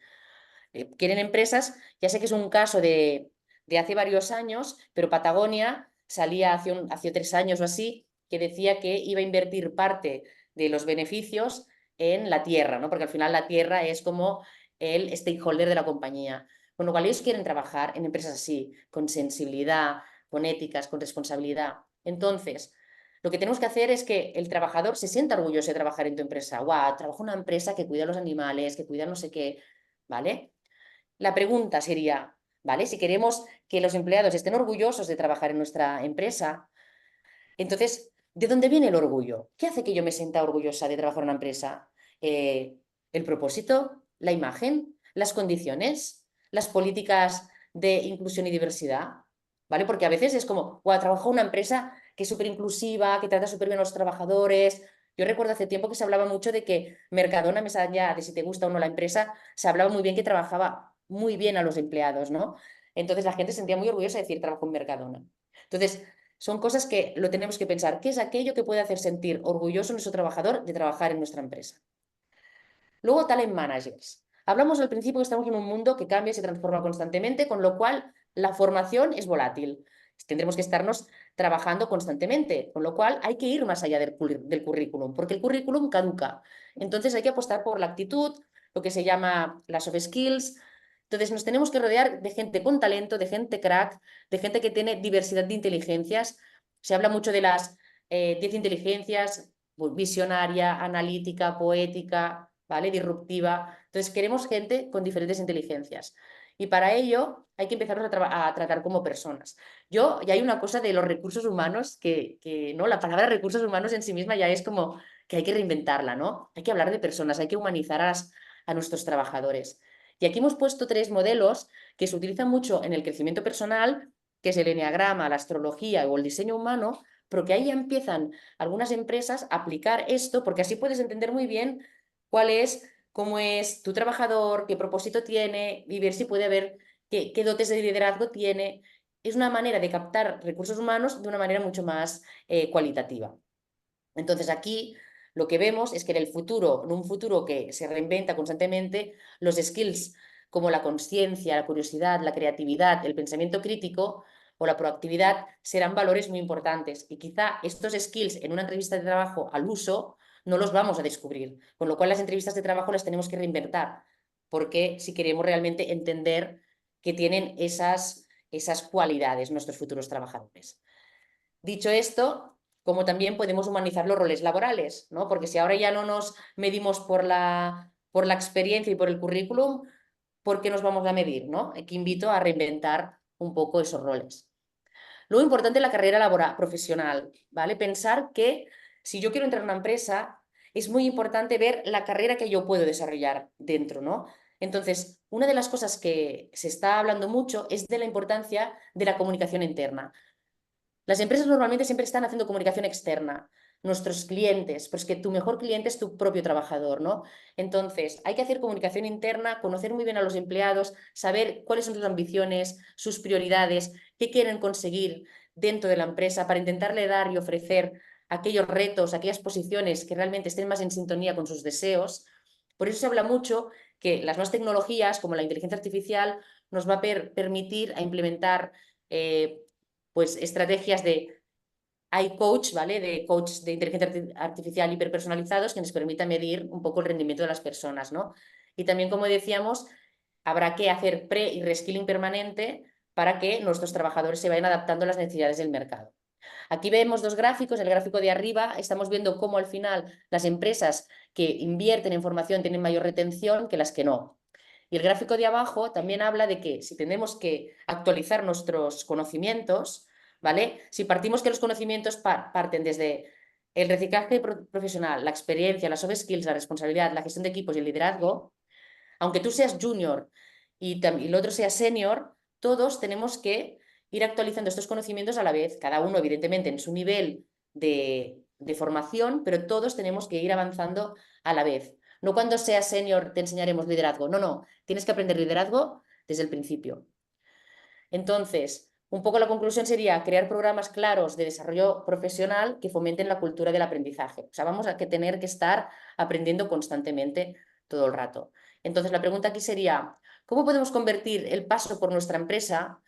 quieren empresas, ya sé que es un caso de hace varios años, pero Patagonia salía hace 3 años o así, que decía que iba a invertir parte de los beneficios en la tierra, ¿no? Porque al final la tierra es como el stakeholder de la compañía. Con lo cual ellos quieren trabajar en empresas así, con sensibilidad, con éticas, con responsabilidad. Entonces, lo que tenemos que hacer es que el trabajador se sienta orgulloso de trabajar en tu empresa. ¡Guau! Trabajo en una empresa que cuida a los animales, que cuida no sé qué, ¿vale? La pregunta sería, ¿vale? Si queremos que los empleados estén orgullosos de trabajar en nuestra empresa, entonces, ¿de dónde viene el orgullo? ¿Qué hace que yo me sienta orgullosa de trabajar en una empresa? Eh, ¿El propósito? ¿La imagen? ¿Las condiciones? ¿Las políticas de inclusión y diversidad? ¿Vale? Porque a veces es como, wow, trabajo en una empresa que es súper inclusiva, que trata súper bien a los trabajadores. Yo recuerdo hace tiempo que se hablaba mucho de que Mercadona, más allá de si te gusta o no la empresa, se hablaba muy bien que trabajaba muy bien a los empleados, ¿no? Entonces la gente se sentía muy orgullosa de decir trabajo en Mercadona. Entonces, son cosas que lo tenemos que pensar. ¿Qué es aquello que puede hacer sentir orgulloso a nuestro trabajador de trabajar en nuestra empresa? Luego, talent managers. Hablamos al principio que estamos en un mundo que cambia y se transforma constantemente, con lo cual la formación es volátil. Tendremos que estarnos trabajando constantemente, con lo cual hay que ir más allá del currículum, porque el currículum caduca. Entonces hay que apostar por la actitud, lo que se llama las soft skills. Entonces nos tenemos que rodear de gente con talento, de gente crack, de gente que tiene diversidad de inteligencias. Se habla mucho de las 10 inteligencias, pues, visionaria, analítica, poética, ¿vale? Disruptiva. Entonces, queremos gente con diferentes inteligencias. Y para ello hay que empezar a tratar como personas. Y hay una cosa de los recursos humanos ¿no? La palabra recursos humanos en sí misma ya es como que hay que reinventarla, ¿no? Hay que hablar de personas, hay que humanizar a nuestros trabajadores. Y aquí hemos puesto 3 modelos que se utilizan mucho en el crecimiento personal, que es el eneagrama, la astrología o el diseño humano, pero que ahí ya empiezan algunas empresas a aplicar esto, porque así puedes entender muy bien cuál es, cómo es tu trabajador, qué propósito tiene y ver si puede haber qué dotes de liderazgo tiene. Es una manera de captar recursos humanos de una manera mucho más cualitativa. Entonces aquí lo que vemos es que en el futuro, en un futuro que se reinventa constantemente, los skills como la conciencia, la curiosidad, la creatividad, el pensamiento crítico o la proactividad serán valores muy importantes. Y quizá estos skills en una entrevista de trabajo al uso no los vamos a descubrir, con lo cual las entrevistas de trabajo las tenemos que reinventar, porque si queremos realmente entender que tienen esas cualidades nuestros futuros trabajadores. Dicho esto, como también podemos humanizar los roles laborales, ¿no? Porque si ahora ya no nos medimos por la experiencia y por el currículum, ¿por qué nos vamos a medir, no? Aquí invito a reinventar un poco esos roles. Luego, importante la carrera laboral, profesional, ¿vale? Pensar que si yo quiero entrar en una empresa, es muy importante ver la carrera que yo puedo desarrollar dentro, ¿no? Entonces, una de las cosas que se está hablando mucho es de la importancia de la comunicación interna. Las empresas normalmente siempre están haciendo comunicación externa, nuestros clientes, pues que tu mejor cliente es tu propio trabajador, ¿no? Entonces, hay que hacer comunicación interna, conocer muy bien a los empleados, saber cuáles son sus ambiciones, sus prioridades, qué quieren conseguir dentro de la empresa para intentarle dar y ofrecer aquellos retos, aquellas posiciones que realmente estén más en sintonía con sus deseos. Por eso se habla mucho que las nuevas tecnologías, como la inteligencia artificial, nos va a permitir a implementar pues estrategias de iCoach, ¿vale? De coach de inteligencia artificial hiperpersonalizados que nos permita medir un poco el rendimiento de las personas, ¿no? Y también, como decíamos, habrá que hacer pre y reskilling permanente para que nuestros trabajadores se vayan adaptando a las necesidades del mercado. Aquí vemos 2 gráficos. El gráfico de arriba estamos viendo cómo al final las empresas que invierten en formación tienen mayor retención que las que no. Y el gráfico de abajo también habla de que si tenemos que actualizar nuestros conocimientos, ¿vale? Si partimos que los conocimientos parten desde el reciclaje profesional, la experiencia, las soft skills, la responsabilidad, la gestión de equipos y el liderazgo, aunque tú seas junior y el otro sea senior, todos tenemos que ir actualizando estos conocimientos a la vez, cada uno evidentemente en su nivel de formación, pero todos tenemos que ir avanzando a la vez. No cuando seas senior te enseñaremos liderazgo, no, tienes que aprender liderazgo desde el principio. Entonces, un poco la conclusión sería crear programas claros de desarrollo profesional que fomenten la cultura del aprendizaje. O sea, vamos a tener que estar aprendiendo constantemente todo el rato. Entonces, la pregunta aquí sería, ¿Cómo podemos convertir el paso por nuestra empresa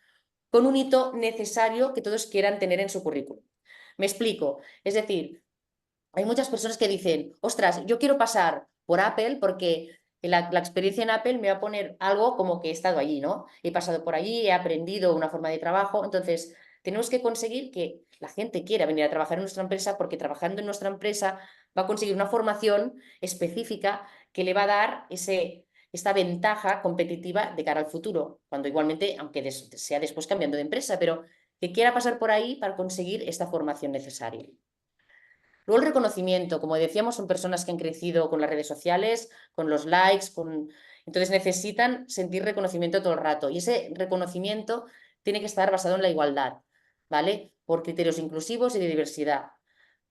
con un hito necesario que todos quieran tener en su currículum? Me explico. Es decir, hay muchas personas que dicen, ostras, yo quiero pasar por Apple porque la experiencia en Apple me va a poner algo como que he estado allí, ¿no? He pasado por allí, he aprendido una forma de trabajo. Entonces, tenemos que conseguir que la gente quiera venir a trabajar en nuestra empresa porque trabajando en nuestra empresa va a conseguir una formación específica que le va a dar esta ventaja competitiva de cara al futuro, cuando igualmente, aunque sea después cambiando de empresa, pero que quiera pasar por ahí para conseguir esta formación necesaria. Luego el reconocimiento, como decíamos, son personas que han crecido con las redes sociales, con los likes, entonces necesitan sentir reconocimiento todo el rato. Y ese reconocimiento tiene que estar basado en la igualdad, ¿vale? Por criterios inclusivos y de diversidad,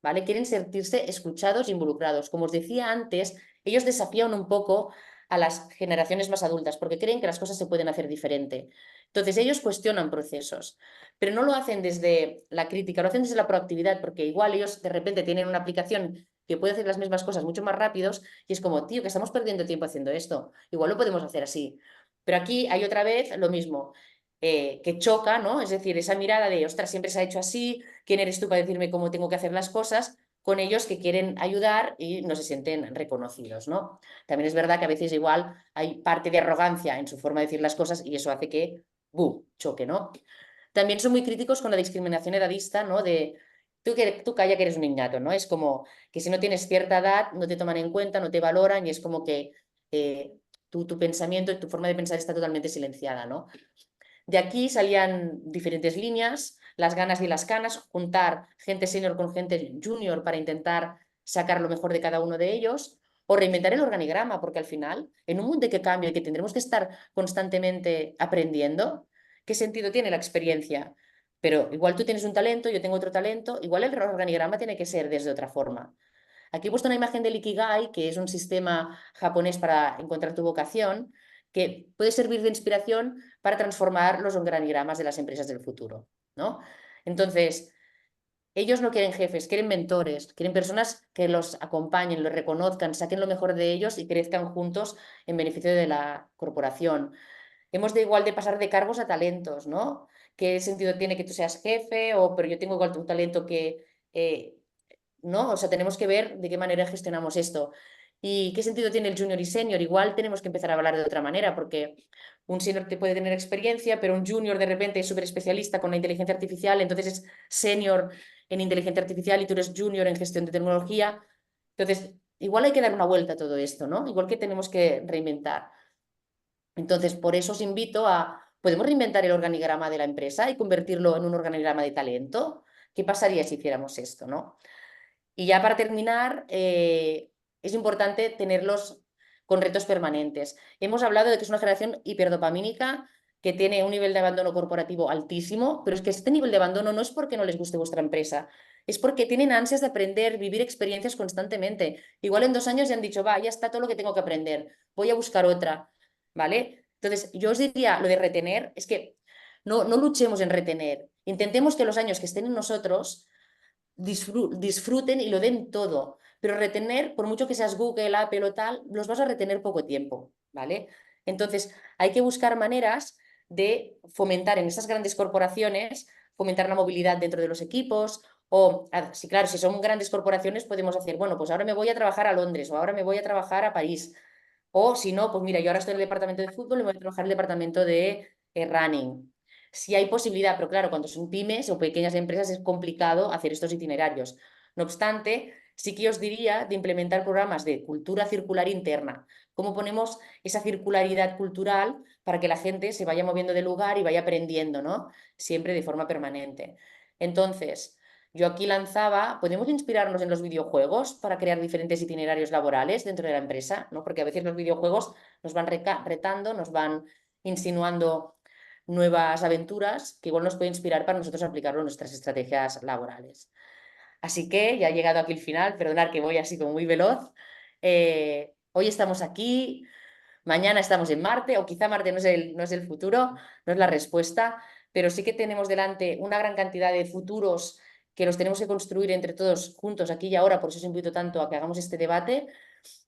¿vale? Quieren sentirse escuchados e involucrados. Como os decía antes, ellos desafían un poco a las generaciones más adultas porque creen que las cosas se pueden hacer diferente. Entonces ellos cuestionan procesos, pero no lo hacen desde la crítica, lo hacen desde la proactividad, porque igual ellos de repente tienen una aplicación que puede hacer las mismas cosas mucho más rápidos y es como, tío, que estamos perdiendo tiempo haciendo esto, igual lo podemos hacer así. Pero aquí hay otra vez lo mismo, que choca, ¿no? Es decir, esa mirada de, ostras, siempre se ha hecho así, ¿quién eres tú para decirme cómo tengo que hacer las cosas? Con ellos que quieren ayudar y no se sienten reconocidos, ¿no? También es verdad que a veces igual hay parte de arrogancia en su forma de decir las cosas y eso hace que, choque, ¿no? También son muy críticos con la discriminación edadista, ¿no? De tú calla que eres un niñato, ¿no? Es como que si no tienes cierta edad no te toman en cuenta, no te valoran y es como que tu pensamiento y tu forma de pensar está totalmente silenciada, ¿no? De aquí salían diferentes líneas, las ganas y las canas, juntar gente senior con gente junior para intentar sacar lo mejor de cada uno de ellos, o reinventar el organigrama, porque al final, en un mundo que cambia y que tendremos que estar constantemente aprendiendo, ¿qué sentido tiene la experiencia? Pero igual tú tienes un talento, yo tengo otro talento, igual el organigrama tiene que ser desde otra forma. Aquí he puesto una imagen del Ikigai, que es un sistema japonés para encontrar tu vocación, que puede servir de inspiración para transformar los organigramas de las empresas del futuro, ¿no? Entonces, ellos no quieren jefes, quieren mentores, quieren personas que los acompañen, los reconozcan, saquen lo mejor de ellos y crezcan juntos en beneficio de la corporación. Hemos de igual de pasar de cargos a talentos, ¿no? ¿Qué sentido tiene que tú seas jefe? Pero yo tengo igual un talento que ¿no? O sea, tenemos que ver de qué manera gestionamos esto. ¿Y qué sentido tiene el junior y senior? Igual tenemos que empezar a hablar de otra manera, porque un senior te puede tener experiencia, pero un junior de repente es súper especialista con la inteligencia artificial, entonces es senior en inteligencia artificial y tú eres junior en gestión de tecnología. Entonces, igual hay que dar una vuelta a todo esto, ¿no? Igual que tenemos que reinventar. Entonces, por eso os invito ¿podemos reinventar el organigrama de la empresa y convertirlo en un organigrama de talento? ¿Qué pasaría si hiciéramos esto, no? Y ya para terminar, es importante tenerlos con retos permanentes. Hemos hablado de que es una generación hiperdopamínica que tiene un nivel de abandono corporativo altísimo, pero es que este nivel de abandono no es porque no les guste vuestra empresa, es porque tienen ansias de aprender, vivir experiencias constantemente. Igual en 2 años ya han dicho, va, ya está todo lo que tengo que aprender, voy a buscar otra, ¿vale? Entonces, yo os diría, lo de retener, es que no luchemos en retener, intentemos que los años que estén en nosotros disfruten y lo den todo, pero retener, por mucho que seas Google, Apple o tal, los vas a retener poco tiempo, ¿vale? Entonces, hay que buscar maneras de fomentar en esas grandes corporaciones, fomentar la movilidad dentro de los equipos, o, sí, claro, si son grandes corporaciones podemos hacer, bueno, pues ahora me voy a trabajar a Londres o ahora me voy a trabajar a París, o si no, pues mira, yo ahora estoy en el departamento de fútbol y voy a trabajar en el departamento de running. Sí hay posibilidad, pero claro, cuando son pymes o pequeñas empresas es complicado hacer estos itinerarios. No obstante, sí que os diría de implementar programas de cultura circular interna. ¿Cómo ponemos esa circularidad cultural para que la gente se vaya moviendo de lugar y vaya aprendiendo, ¿no? Siempre de forma permanente. Entonces, yo aquí lanzaba, ¿podemos inspirarnos en los videojuegos para crear diferentes itinerarios laborales dentro de la empresa? ¿No? Porque a veces los videojuegos nos van retando, nos van insinuando nuevas aventuras que igual nos puede inspirar para nosotros aplicarlo en nuestras estrategias laborales. Así que ya he llegado aquí al final, perdonad que voy así como muy veloz. Hoy estamos aquí, mañana estamos en Marte, o quizá Marte no es el futuro, no es la respuesta, pero sí que tenemos delante una gran cantidad de futuros que los tenemos que construir entre todos juntos aquí y ahora, por eso os invito tanto a que hagamos este debate,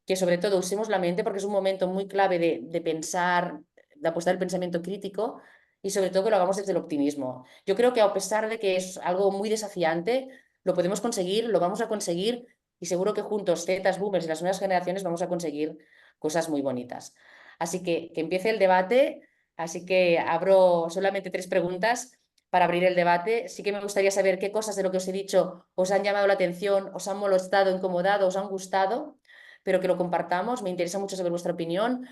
que sobre todo usemos la mente porque es un momento muy clave de pensar de apostar el pensamiento crítico y sobre todo que lo hagamos desde el optimismo. Yo creo que a pesar de que es algo muy desafiante, lo podemos conseguir, lo vamos a conseguir y seguro que juntos, Zetas, Boomers y las nuevas generaciones vamos a conseguir cosas muy bonitas. Así que empiece el debate, así que abro solamente 3 preguntas para abrir el debate. Sí que me gustaría saber qué cosas de lo que os he dicho os han llamado la atención, os han molestado, incomodado, os han gustado, pero que lo compartamos. Me interesa mucho saber vuestra opinión.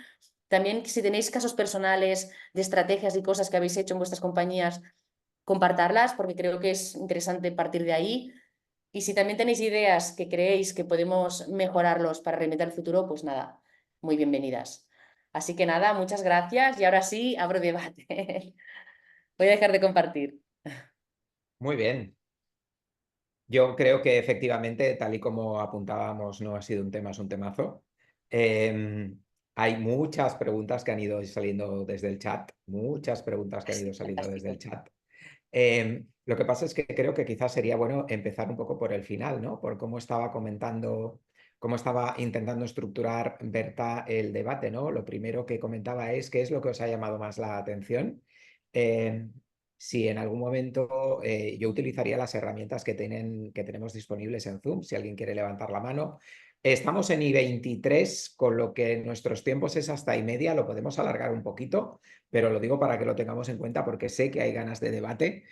También, si tenéis casos personales de estrategias y cosas que habéis hecho en vuestras compañías, compartarlas, porque creo que es interesante partir de ahí. Y si también tenéis ideas que creéis que podemos mejorarlos para reinventar el futuro, pues nada, muy bienvenidas. Así que nada, muchas gracias y ahora sí, abro debate. Voy a dejar de compartir. Muy bien. Yo creo que efectivamente, tal y como apuntábamos, no ha sido un tema, es un temazo. Em, Hay muchas preguntas que han ido saliendo desde el chat, muchas preguntas que han ido saliendo desde el Fantástico. chat. Lo que pasa es que creo que quizás sería bueno empezar un poco por el final, ¿no? Por cómo estaba comentando, cómo estaba intentando estructurar Berta el debate, ¿no? Lo primero que comentaba es qué es lo que os ha llamado más la atención. Em, si en algún momento yo utilizaría las herramientas que tenemos disponibles en Zoom, si alguien quiere levantar la mano. Estamos en I23, con lo que nuestros tiempos es hasta y media, lo podemos alargar un poquito, pero lo digo para que lo tengamos en cuenta porque sé que hay ganas de debate,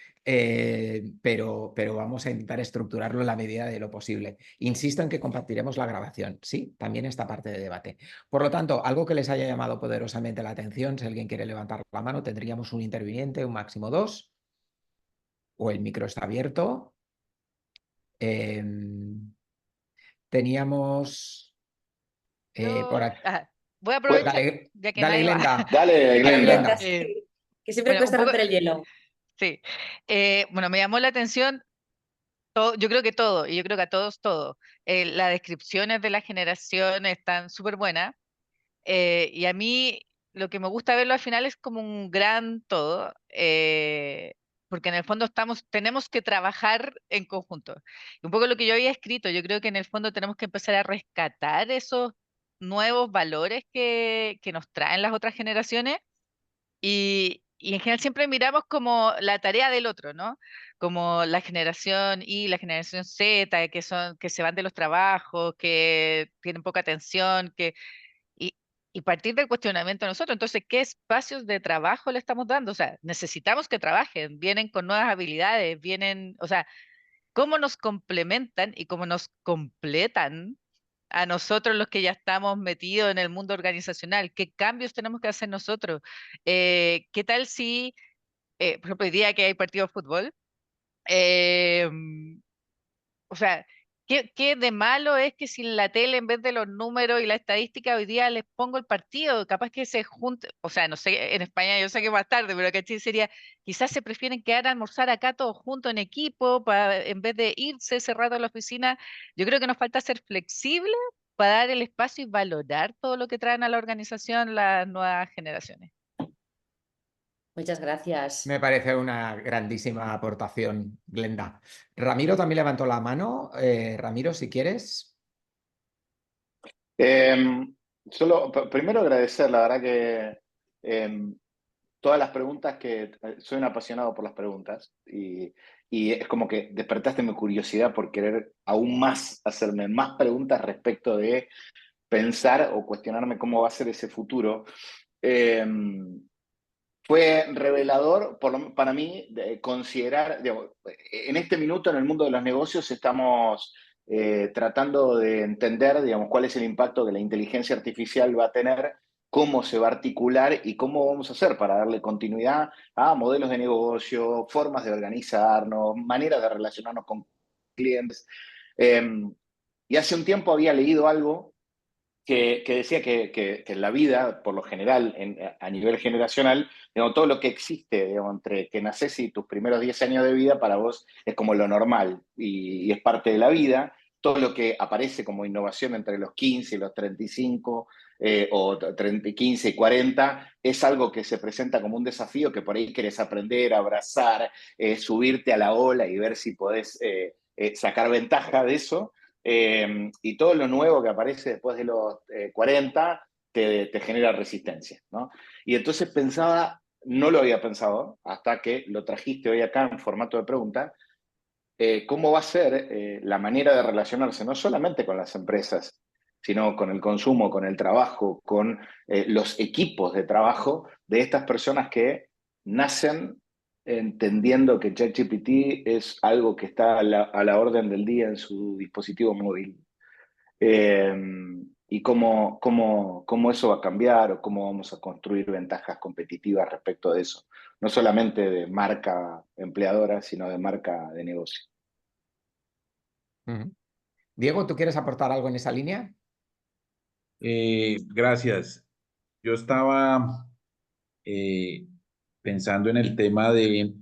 pero vamos a intentar estructurarlo en la medida de lo posible. Insisto en que compartiremos la grabación, sí, también esta parte de debate. Por lo tanto, algo que les haya llamado poderosamente la atención, si alguien quiere levantar la mano, tendríamos un interviniente, un máximo dos, o el micro está abierto. Teníamos por Yo aquí. voy a Pues aprovechar, dale, ya que dale, nadie va. Glenda. Dale, Dale, Dale, Glenda. Glenda, Glenda. sí, que siempre Bueno, un cuesta poco, romper el hielo. sí. Bueno, me llamó la atención, yo creo que todo, y yo creo que a todos todo. Las descripciones de la generación están súper buenas. Y a mí lo que me gusta verlo al final es como un gran todo, porque en el fondo tenemos que trabajar en conjunto. Y un poco lo que yo había escrito, yo creo que en el fondo tenemos que empezar a rescatar esos nuevos valores que nos traen las otras generaciones y en general siempre miramos como la tarea del otro, ¿no? Como la generación Y, la generación Z, que se van de los trabajos, que tienen poca atención, y, y partir del cuestionamiento de nosotros. Entonces, ¿qué espacios de trabajo le estamos dando? O sea, necesitamos que trabajen, vienen con nuevas habilidades, vienen, o sea, cómo nos complementan y cómo nos completan a nosotros los que ya estamos metidos en el mundo organizacional, qué cambios tenemos que hacer nosotros. ¿Qué tal si, por ejemplo, hoy día que hay partido de fútbol, eh, o sea, ¿qué de malo es que si en la tele, en vez de los números y la estadística, hoy día les pongo el partido? Capaz que se junte, o sea, no sé, en España yo sé que más tarde, pero que sería, quizás se prefieren quedar a almorzar acá todos juntos en equipo, en vez de irse ese rato a la oficina. Yo creo que nos falta ser flexibles para dar el espacio y valorar todo lo que traen a la organización las nuevas generaciones. Muchas gracias. Me parece una grandísima aportación, Glenda. Ramiro también levantó la mano. Ramiro, si quieres. Primero agradecer, la verdad que todas las preguntas soy un apasionado por las preguntas y es como que despertaste mi curiosidad por querer aún más hacerme más preguntas respecto de pensar o cuestionarme cómo va a ser ese futuro. Eh, Fue revelador para mí considerar, digamos, en este minuto en el mundo de los negocios estamos tratando de entender, digamos, cuál es el impacto que la inteligencia artificial va a tener, cómo se va a articular y cómo vamos a hacer para darle continuidad a modelos de negocio, formas de organizarnos, maneras de relacionarnos con clientes. Eh, y hace un tiempo había leído algo que decía que en la vida, por lo general, a nivel generacional, digamos, todo lo que existe, digamos, entre que naces y tus primeros 10 años de vida, para vos es como lo normal y es parte de la vida. Todo lo que aparece como innovación entre los 15 y los 35, o 30, 15 y 40, es algo que se presenta como un desafío que por ahí querés aprender, abrazar, subirte a la ola y ver si podés sacar ventaja de eso. Y todo lo nuevo que aparece después de los 40 te genera resistencia, ¿no? Y entonces pensaba, no lo había pensado hasta que lo trajiste hoy acá en formato de pregunta, cómo va a ser la manera de relacionarse no solamente con las empresas, sino con el consumo, con el trabajo, con los equipos de trabajo de estas personas que nacen entendiendo que ChatGPT es algo que está a la orden del día en su dispositivo móvil. Eh, y cómo eso va a cambiar o cómo vamos a construir ventajas competitivas respecto de eso. No solamente de marca empleadora, sino de marca de negocio. Ujú. Diego, ¿tú quieres aportar algo en esa línea? Gracias. Yo estaba pensando en el tema de,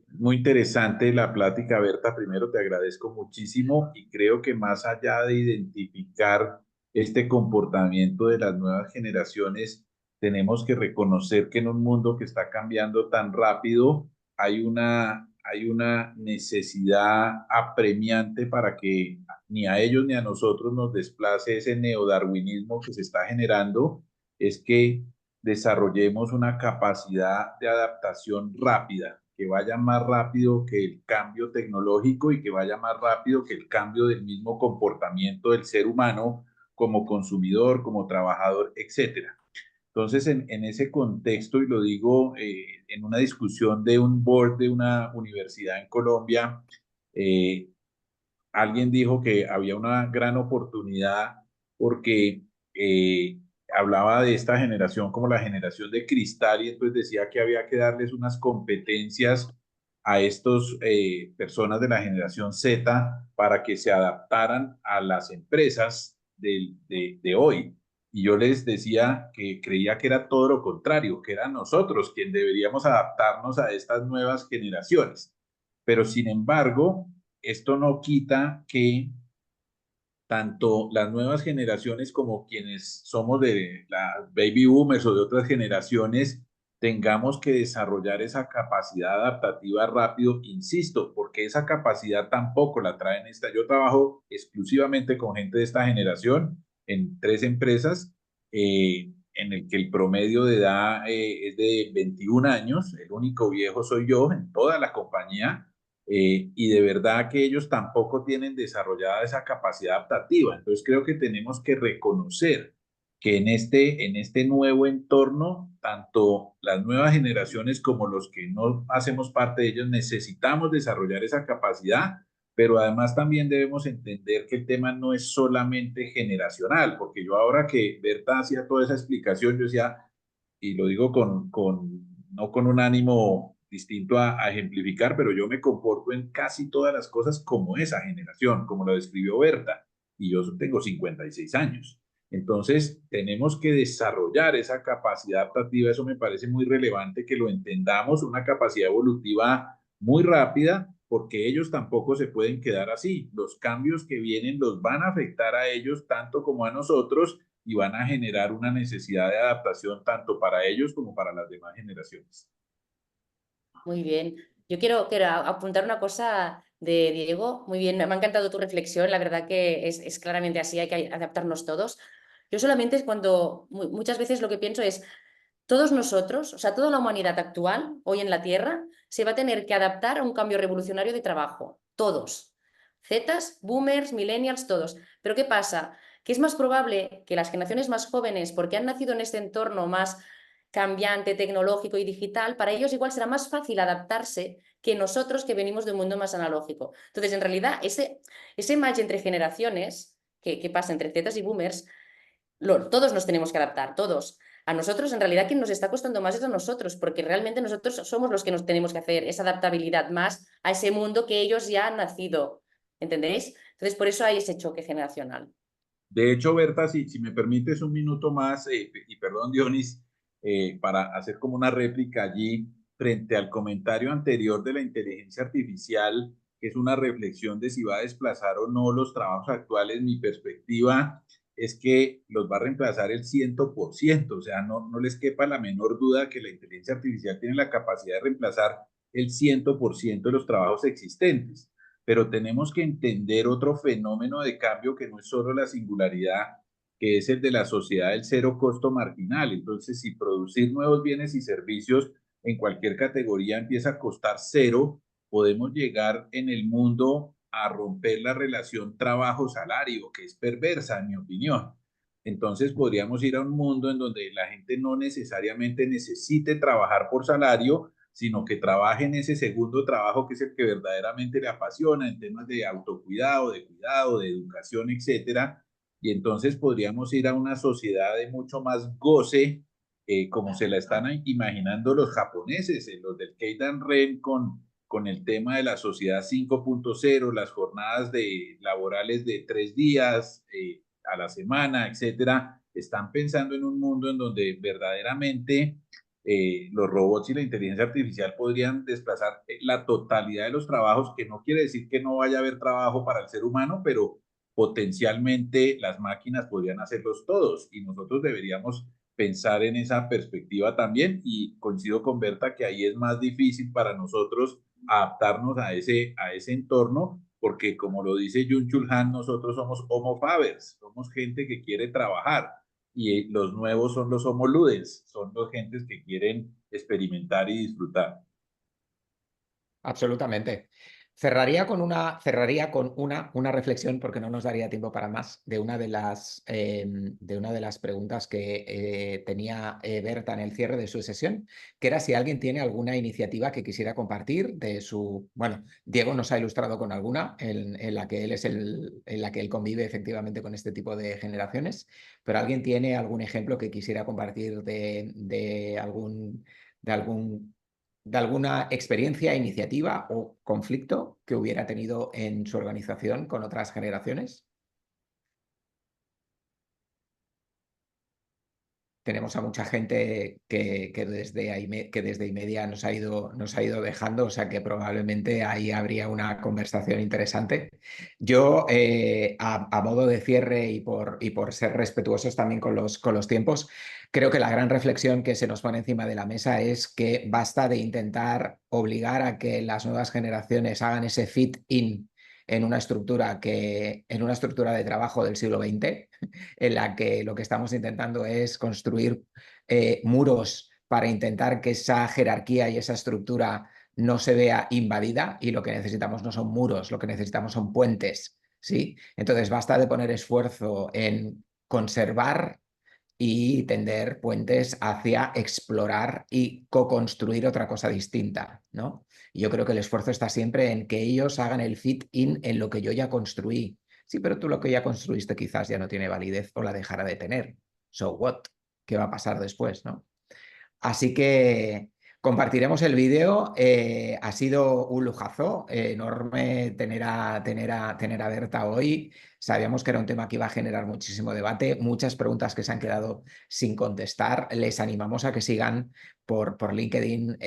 muy interesante la plática, Berta. Primero te agradezco muchísimo y creo que más allá de identificar este comportamiento de las nuevas generaciones, tenemos que reconocer que en un mundo que está cambiando tan rápido, hay una necesidad apremiante para que ni a ellos ni a nosotros nos desplace ese neodarwinismo que se está generando, es que desarrollemos una capacidad de adaptación rápida, que vaya más rápido que el cambio tecnológico y que vaya más rápido que el cambio del mismo comportamiento del ser humano como consumidor, como trabajador, etcétera. Entonces, en ese contexto, y lo digo en una discusión de un board de una universidad en Colombia, eh, alguien dijo que había una gran oportunidad porque hablaba de esta generación como la generación de cristal y entonces decía que había que darles unas competencias a estos personas de la generación Z para que se adaptaran a las empresas de hoy. Y yo les decía que creía que era todo lo contrario, que eran nosotros quienes deberíamos adaptarnos a estas nuevas generaciones. Pero sin embargo, esto no quita que tanto las nuevas generaciones como quienes somos de las baby boomers o de otras generaciones tengamos que desarrollar esa capacidad adaptativa rápido, insisto, porque esa capacidad tampoco la traen esta. Yo trabajo exclusivamente con gente de esta generación en 3 empresas, en el que el promedio de edad es de 21 años, el único viejo soy yo en toda la compañía. Y de verdad que ellos tampoco tienen desarrollada esa capacidad adaptativa. Entonces creo que tenemos que reconocer que en este nuevo entorno, tanto las nuevas generaciones como los que no hacemos parte de ellos necesitamos desarrollar esa capacidad, pero además también debemos entender que el tema no es solamente generacional, porque yo ahora que Berta hacía toda esa explicación, yo decía, y lo digo no con un ánimo distinto a ejemplificar, pero yo me comporto en casi todas las cosas como esa generación, como lo describió Berta, y yo tengo 56 años. Entonces, tenemos que desarrollar esa capacidad adaptativa, eso me parece muy relevante que lo entendamos, una capacidad evolutiva muy rápida, porque ellos tampoco se pueden quedar así. Los cambios que vienen los van a afectar a ellos tanto como a nosotros y van a generar una necesidad de adaptación tanto para ellos como para las demás generaciones. Muy bien. Yo quiero apuntar una cosa de Diego. Muy bien, me ha encantado tu reflexión. La verdad que es claramente así, hay que adaptarnos todos. Yo solamente es cuando muchas veces lo que pienso es, todos nosotros, o sea, toda la humanidad actual, hoy en la Tierra, se va a tener que adaptar a un cambio revolucionario de trabajo. Todos. Zetas, boomers, millennials, todos. Pero ¿qué pasa? Que es más probable que las generaciones más jóvenes, porque han nacido en este entorno más cambiante, tecnológico y digital, para ellos igual será más fácil adaptarse que nosotros que venimos de un mundo más analógico. Entonces, en realidad, ese match entre generaciones que pasa entre zetas y boomers, todos nos tenemos que adaptar, todos. A nosotros, en realidad, quien nos está costando más es a nosotros, porque realmente nosotros somos los que nos tenemos que hacer esa adaptabilidad más a ese mundo que ellos ya han nacido. ¿Entendéis? Entonces, por eso hay ese choque generacional. De hecho, Berta, si me permites un minuto más, y perdón, Dionis, para hacer como una réplica allí frente al comentario anterior de la inteligencia artificial, que es una reflexión de si va a desplazar o no los trabajos actuales, mi perspectiva es que los va a reemplazar el 100%, o sea, no les quepa la menor duda que la inteligencia artificial tiene la capacidad de reemplazar el 100% de los trabajos existentes. Pero tenemos que entender otro fenómeno de cambio que no es solo la singularidad, que es el de la sociedad del cero costo marginal. Entonces, si producir nuevos bienes y servicios en cualquier categoría empieza a costar cero, podemos llegar en el mundo a romper la relación trabajo-salario, que es perversa, en mi opinión. Entonces podríamos ir a un mundo en donde la gente no necesariamente necesite trabajar por salario, sino que trabaje en ese segundo trabajo que es el que verdaderamente le apasiona en temas de autocuidado, de cuidado, de educación, etcétera. Y entonces podríamos ir a una sociedad de mucho más goce, como se la están imaginando los japoneses, los del Keidan-ren con el tema de la sociedad 5.0, las jornadas laborales de 3 días a la semana, etcétera. Están pensando en un mundo en donde verdaderamente los robots y la inteligencia artificial podrían desplazar la totalidad de los trabajos, que no quiere decir que no vaya a haber trabajo para el ser humano, pero potencialmente las máquinas podrían hacerlos todos y nosotros deberíamos pensar en esa perspectiva también, y coincido con Berta que ahí es más difícil para nosotros adaptarnos a ese entorno, porque como lo dice Jung-Chul Han, nosotros somos homo fabers, somos gente que quiere trabajar, y los nuevos son los homo ludens, son los gentes que quieren experimentar y disfrutar. Absolutamente. Cerraría con una reflexión, porque no nos daría tiempo para más, de una de las preguntas que tenía Berta en el cierre de su sesión, que era si alguien tiene alguna iniciativa que quisiera compartir de su... Bueno, Diego nos ha ilustrado con alguna en la que él convive efectivamente con este tipo de generaciones, pero alguien tiene algún ejemplo que quisiera compartir de alguna experiencia, iniciativa o conflicto que hubiera tenido en su organización con otras generaciones. Tenemos a mucha gente que desde Imedia nos ha ido dejando, o sea que probablemente ahí habría una conversación interesante. Yo, a modo de cierre y por ser respetuosos también con los tiempos, creo que la gran reflexión que se nos pone encima de la mesa es que basta de intentar obligar a que las nuevas generaciones hagan ese fit-in en una estructura de trabajo del siglo XX, en la que lo que estamos intentando es construir muros para intentar que esa jerarquía y esa estructura no se vea invadida, y lo que necesitamos no son muros, lo que necesitamos son puentes, ¿sí? Entonces basta de poner esfuerzo en conservar y tender puentes hacia explorar y co-construir otra cosa distinta, ¿no? Y yo creo que el esfuerzo está siempre en que ellos hagan el fit-in en lo que yo ya construí. Sí, pero tú lo que ya construiste quizás ya no tiene validez o la dejará de tener. So what? ¿Qué va a pasar después, no? Así que compartiremos el vídeo. Ha sido un lujazo enorme tener a Berta hoy. Sabíamos que era un tema que iba a generar muchísimo debate, muchas preguntas que se han quedado sin contestar. Les animamos a que sigan por LinkedIn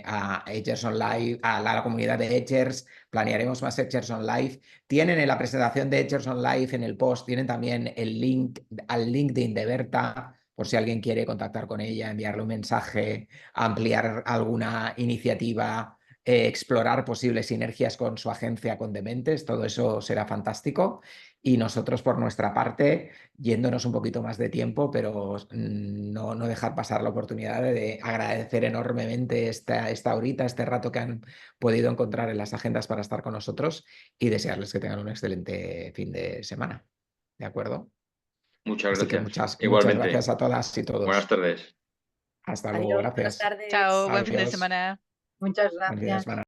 a Edgers on Live, a la comunidad de Edgers. Planearemos más Edgers on Live. Tienen en la presentación de Edgers on Live, en el post, tienen también el link al LinkedIn de Berta, por si alguien quiere contactar con ella, enviarle un mensaje, ampliar alguna iniciativa, explorar posibles sinergias con su agencia, con Dementes. Todo eso será fantástico. Y nosotros, por nuestra parte, yéndonos un poquito más de tiempo, pero no dejar pasar la oportunidad de agradecer enormemente esta horita, este rato que han podido encontrar en las agendas para estar con nosotros, y desearles que tengan un excelente fin de semana. ¿De acuerdo? Muchas Así que gracias. muchas gracias a todas y todos. Buenas tardes. Hasta luego, Adiós, buenas gracias. tardes. Chao, buen fin de Adiós. semana. Muchas Buen fin de gracias. semana.